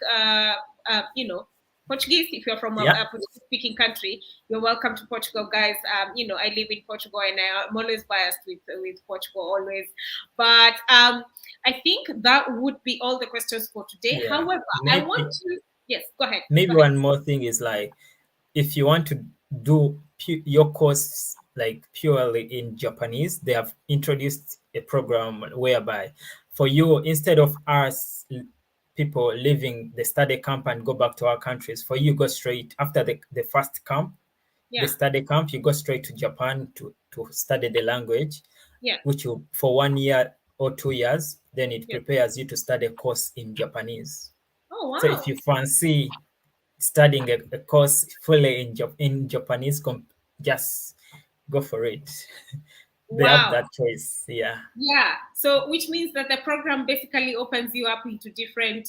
Portuguese. If you're from a Yeah. Portuguese-speaking country, you're welcome to Portugal, guys. I live in Portugal and I'm always biased with Portugal always. But I think that would be all the questions for today. Yeah. However, I want to. Yes, go ahead. Maybe Go ahead. one more thing is like, if you want to do your course like purely in Japanese, they have introduced a program whereby for you, instead of us people leaving the study camp and go back to our countries, for you go straight after the first camp, Yeah. the study camp, you go straight to Japan to study the language, Yeah. which will, for 1 year or 2 years, then it Yeah. prepares you to study a course in Japanese. Oh, wow. So if you fancy studying a course fully in Japanese, just go for it. They have Wow. that choice. Yeah. Yeah. So, which means that the program basically opens you up into different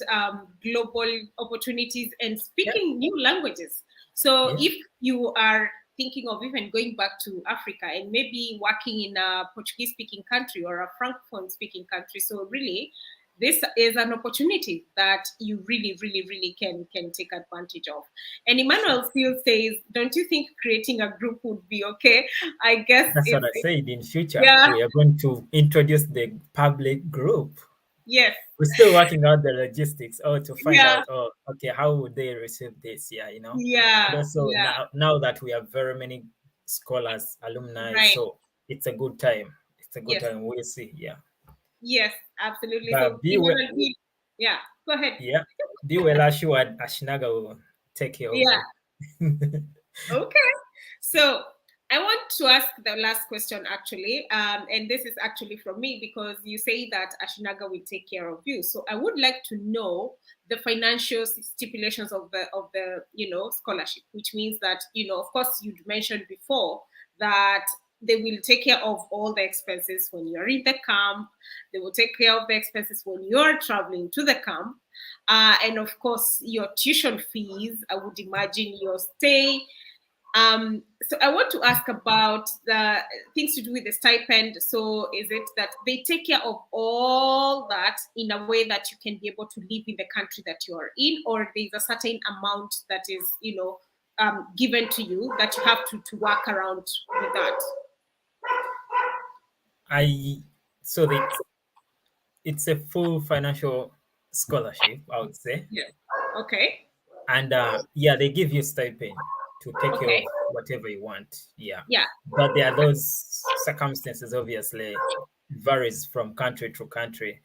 global opportunities and speaking new languages. So, Yeah. if you are thinking of even going back to Africa and maybe working in a Portuguese speaking country or a Francophone speaking country, so really, this is an opportunity that you really, really, really can take advantage of. And Emmanuel still says, don't you think creating a group would be okay? I guess That's what it's I said. In future, yeah, we are going to introduce the public group. yes, We're still working out the logistics, to find yeah, out, okay, how would they receive this? Yeah, yeah, And also yeah, now that we have very many scholars, alumni, right. so it's a good time. It's a good Yes, time. We'll see. Yeah. yes, absolutely. But So Emmanuel, yeah, go ahead. yeah, be well assured, Ashinaga will take care of Yeah. you. Okay. So I want to ask the last question actually, and this is actually from me because you say that Ashinaga will take care of you. So I would like to know the financial stipulations of the scholarship, which means that of course you'd mentioned before that they will take care of all the expenses when you're in the camp. They will take care of the expenses when you're traveling to the camp. And of course, your tuition fees, I would imagine your stay. So I want to ask about the things to do with the stipend. So is it that they take care of all that in a way that you can be able to live in the country that you are in, or there's a certain amount that is, given to you that you have to work around with that? So it's a full financial scholarship, I would say. Yes. Okay. And yeah, they give you stipend to take care Okay. of whatever you want. Yeah. Yeah. But there are those circumstances, obviously, varies from country to country,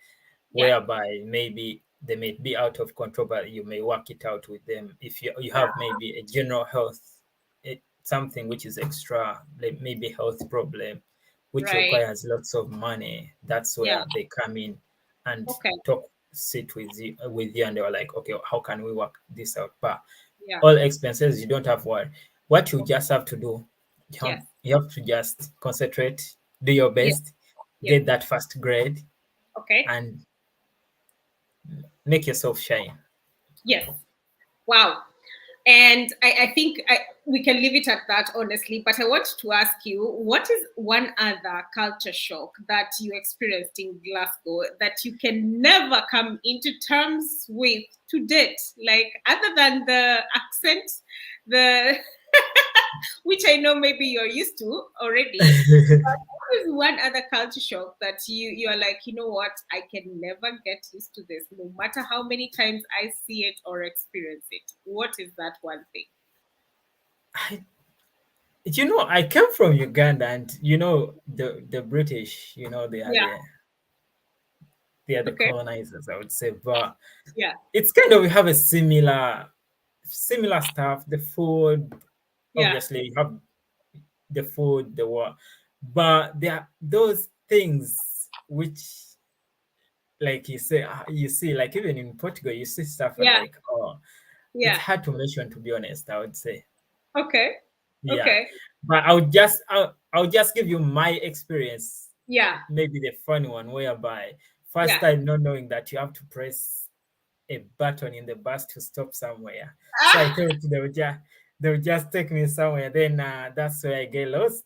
Yeah. whereby maybe they may be out of control, but you may work it out with them. If you have maybe a general health, something which is extra, like maybe health problem, which Right. requires lots of money, that's Yeah. where they come in and Okay. sit with you, and they were like, okay, how can we work this out? But Yeah. all expenses, you don't have worry. What you just have to do, Yes. you have to just concentrate, do your Yeah. best, Yeah. get that first grade, Okay. and make yourself shine. Yes. Wow. And I think we can leave it at that, honestly. But I want to ask you, what is one other culture shock that you experienced in Glasgow that you can never come into terms with to date? Like, other than the accent, the which I know maybe you're used to already. But what is one other culture shock that you are like, you know what, I can never get used to this, no matter how many times I see it or experience it? What is that one thing? I, I came from Uganda, and the British, Yeah. they are the Okay. colonizers, I would say. But Yeah. it's kind of, we have a similar stuff. The food, Yeah. obviously, you have the food, the war, but there are those things which, like you see, like even in Portugal, you see stuff and Yeah. like, oh, it's Yeah. hard to mention, to be honest, I would say. Okay. Yeah. Okay. But I'll just give you my experience, Yeah. maybe the funny one, whereby first Yeah. time not knowing that you have to press a button in the bus to stop somewhere. So I Ah, thought they would just take me somewhere. Then that's where I get lost.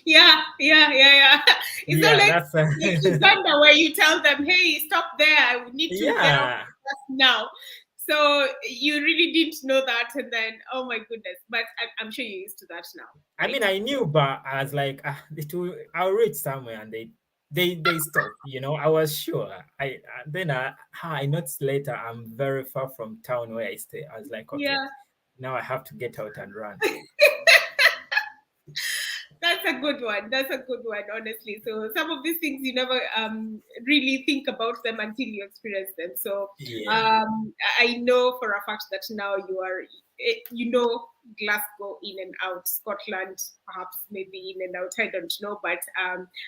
yeah. Yeah. Yeah. Yeah. It's not Yeah, like that's Uganda where you tell them, "Hey, stop there. I would need to get off yeah. the bus now." So you really didn't know that, and then oh my goodness! But I'm sure you're used to that now, I right? mean, I knew, but I was like, I'll reach somewhere, and they stopped. I was sure. Then I noticed later I'm very far from town where I stay. I was like, okay, Yeah. now I have to get out and run. That's a good one. That's a good one, honestly. So some of these things you never really think about them until you experience them. So Yeah, I know for a fact that now you know, Glasgow in and out, Scotland perhaps maybe in and out. I don't know, but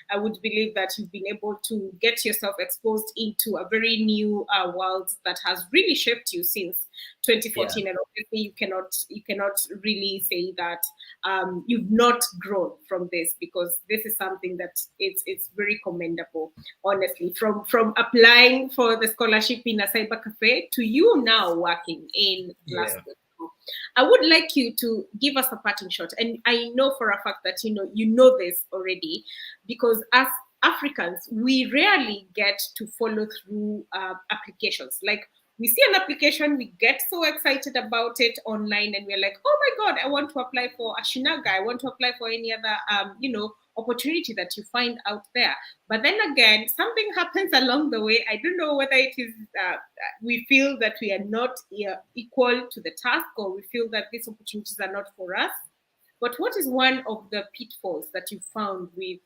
I would believe that you've been able to get yourself exposed into a very new world that has really shaped you since yeah, 2014. And obviously, you cannot really say that you've not grown from this, because this is something that it's very commendable, honestly. From applying for the scholarship in a cyber cafe to you now working in yeah, Glasgow. I would like you to give us a parting shot, and I know for a fact that you know this already, because as Africans, we rarely get to follow through applications. Like we see an application, we get so excited about it online, and we're like, oh my God, I want to apply for Ashinaga. I want to apply for any other, opportunity that you find out there. But then again, something happens along the way. I don't know whether it is we feel that we are not equal to the task, or we feel that these opportunities are not for us. But what is one of the pitfalls that you found with,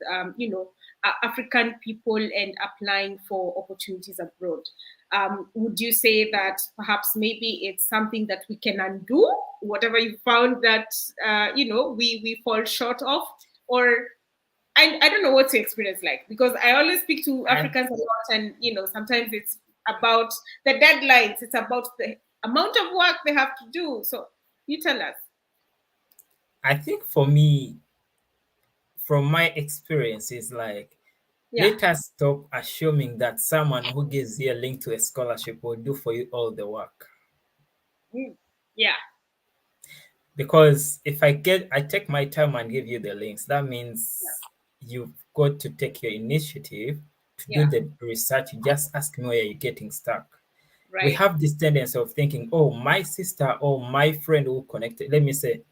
African people and applying for opportunities abroad? Would you say that perhaps maybe it's something that we can undo, whatever you found that we fall short of, or I don't know what's your experience like, because I always speak to I Africans a lot, and sometimes it's about the deadlines, it's about the amount of work they have to do. So you tell us. I think for me, from my experience, is like, Yeah. let us stop assuming that someone who gives you a link to a scholarship will do for you all the work. Mm. Yeah. Because if I take my time and give you the links, that means you've got to take your initiative to do Yeah. the research. You just ask me where you're getting stuck. We Right. have this tendency of thinking, oh, my sister or my friend who connected, let me say,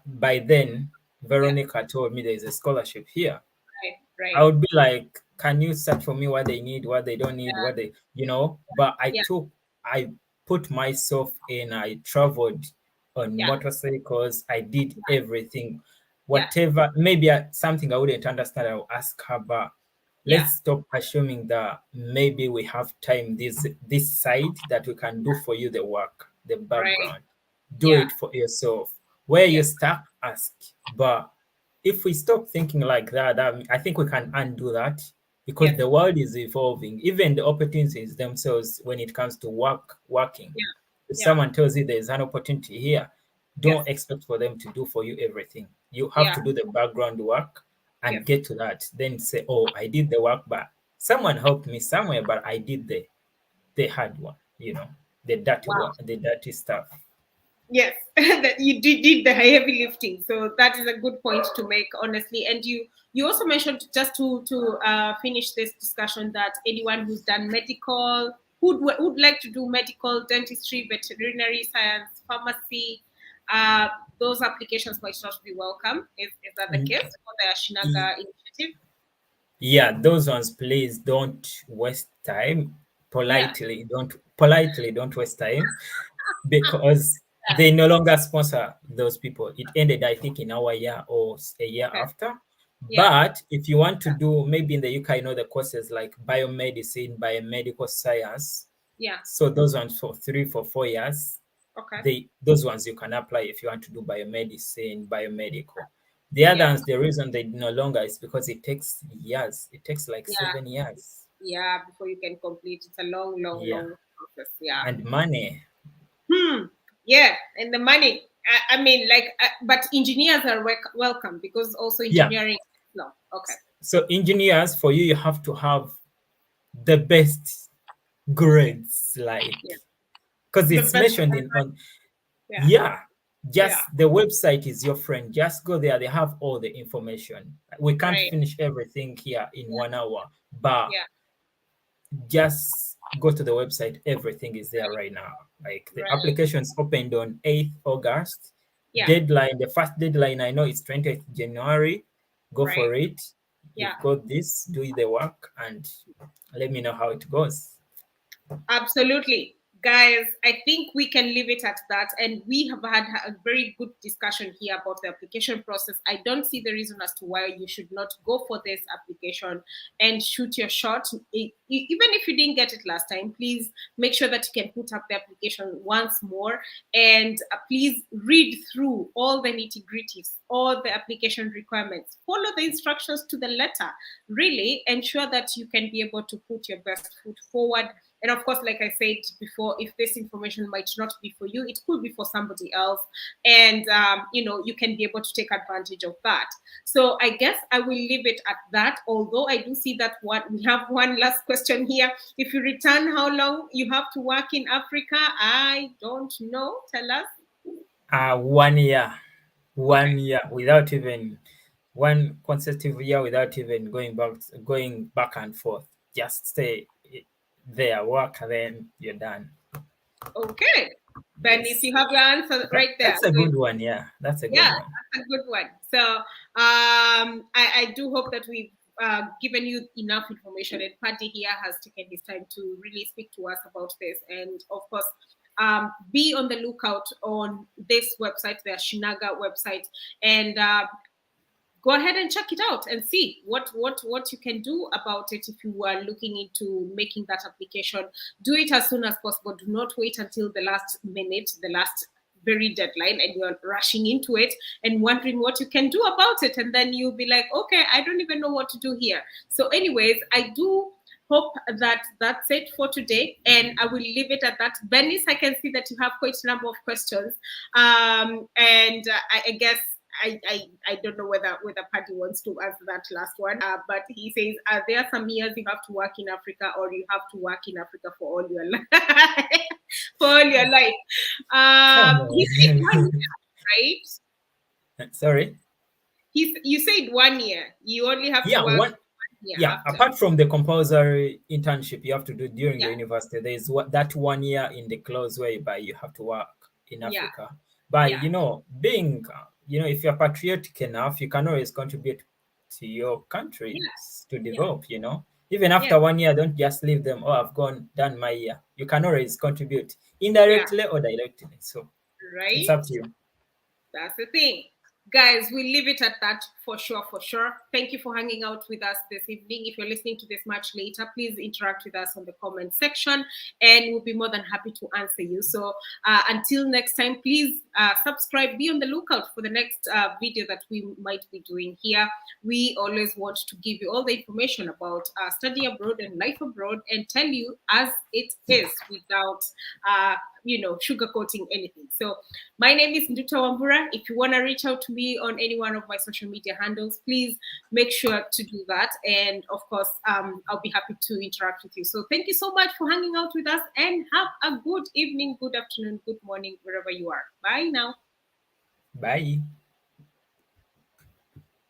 by then, Yeah. Veronica told me there's a scholarship here. Right. I Right. would be like, can you search for me what they need, what they don't need, Yeah. what but Yeah. I put myself in, I traveled on Yeah. motorcycles, I did everything. Yeah. Whatever, maybe something I wouldn't understand, I'll ask her, but Yeah. let's stop assuming that maybe we have time this side that we can do for you the work, the Right. background. Do Yeah. it for yourself. Where Yeah. you're stuck, ask. But if we stop thinking like that, I think we can undo that, because Yes. the world is evolving. Even the opportunities themselves, when it comes to working, Yeah. if Yeah. someone tells you there's an opportunity here, Yes. don't expect for them to do for you everything. You have Yeah. to do the background work Yes. and get to that. Then say, oh, I did the work, but someone helped me somewhere, but I did the hard one, the dirty Wow. work, the dirty stuff. Yes, that you did the heavy lifting. So that is a good point to make, honestly. And you also mentioned, just to finish this discussion, that anyone who's done medical, who'd like to do medical, dentistry, veterinary science, pharmacy, those applications might not be welcome. Is that the case for the Ashinaga initiative? Yeah, those ones, please don't waste time. Yeah. Politely don't waste time, because they no longer sponsor those people. It ended, I think, in our year or a year Okay. after. Yeah. But if you want to do, maybe in the UK, the courses like biomedicine, biomedical science. Yeah. So those ones for 4 years, Okay. those ones you can apply if you want to do biomedicine, biomedical. The other Yeah. ones, the reason they no longer is because it takes years. It takes like Yeah. 7 years. Yeah. Before you can complete, it's a long, long, Yeah, long process. Yeah. and money. Yeah, and the money. I mean, like, but engineers are welcome because also Yeah. engineering. No. Okay. So engineers, for you have to have the best grades, like, Yeah. because The it's best. mentioned in on. Yeah. Yeah, Yeah. just the website is your friend. Just go there. They have all the information. We can't Right. finish everything here in Yeah. 1 hour, but Yeah. just go to the website. Everything is there right now. Like, the Right. applications opened on 8th August. Yeah. Deadline, the first deadline I know is 20th January. Go Right. for it. Yeah. You've got this, do the work, and let me know how it goes. Absolutely. Guys, I think we can leave it at that. And we have had a very good discussion here about the application process. I don't see the reason as to why you should not go for this application and shoot your shot. Even if you didn't get it last time, please make sure that you can put up the application once more. And please read through all the nitty gritties, all the application requirements. Follow the instructions to the letter. Really ensure that you can be able to put your best foot forward. And of course, like I said before, if this information might not be for you, it could be for somebody else. And, you can be able to take advantage of that. So I guess I will leave it at that. Although I do see that we have one last question here. If you return, how long you have to work in Africa? I don't know. Tell us. 1 year. Okay. 1 year without even one consecutive year without even going back and forth. Just stay there, work, and then you're done. Okay. Venice, Yes. you have your answer right there. That's a So good one. Yeah, that's a good yeah, one. that's a good one. So I do hope that we've given you enough information, and Paddy here has taken his time to really speak to us about this. And of course, be on the lookout on this website, the Ashinaga website, and go ahead and check it out and see what you can do about it. If you are looking into making that application, do it as soon as possible. Do not wait until the last minute, the last very deadline, and you're rushing into it and wondering what you can do about it, and then you'll be like, okay, I don't even know what to do here. So anyways, I do hope that that's it for today, and I will leave it at that. Venice, I can see that you have quite a number of questions, and I guess I don't know whether Paddy wants to answer that last one, but he says, are there some years you have to work in Africa, or you have to work in Africa for all your life? For all your life. Come He said 1 year, on. right? Sorry. You said 1 year. You only have to Yeah, work one. 1 year Yeah, after. apart from the compulsory internship you have to do during the Yeah, university, there is that 1 year in the clause whereby you have to work in yeah, Africa. But yeah, being, if you're patriotic enough, you can always contribute to your country yeah, to yeah, develop. Even yeah, after 1 year, don't just leave them. Oh, I've done my year. You can always contribute yeah. indirectly or directly. So it's Right? up to you. That's the thing. Guys, we'll leave it at that for sure, for sure. Thank you for hanging out with us this evening. If you're listening to this much later, please interact with us on the comment section, and we'll be more than happy to answer you. So until next time, please subscribe. Be on the lookout for the next video that we might be doing here. We always want to give you all the information about study abroad and life abroad, and tell you as it is without sugarcoating anything. So my name is Nduta Wambura. If you want to reach out to me on any one of my social media handles, please make sure to do that. And of course, I'll be happy to interact with you. So thank you so much for hanging out with us, and have a good evening, good afternoon, good morning, wherever you are. Bye now. Bye.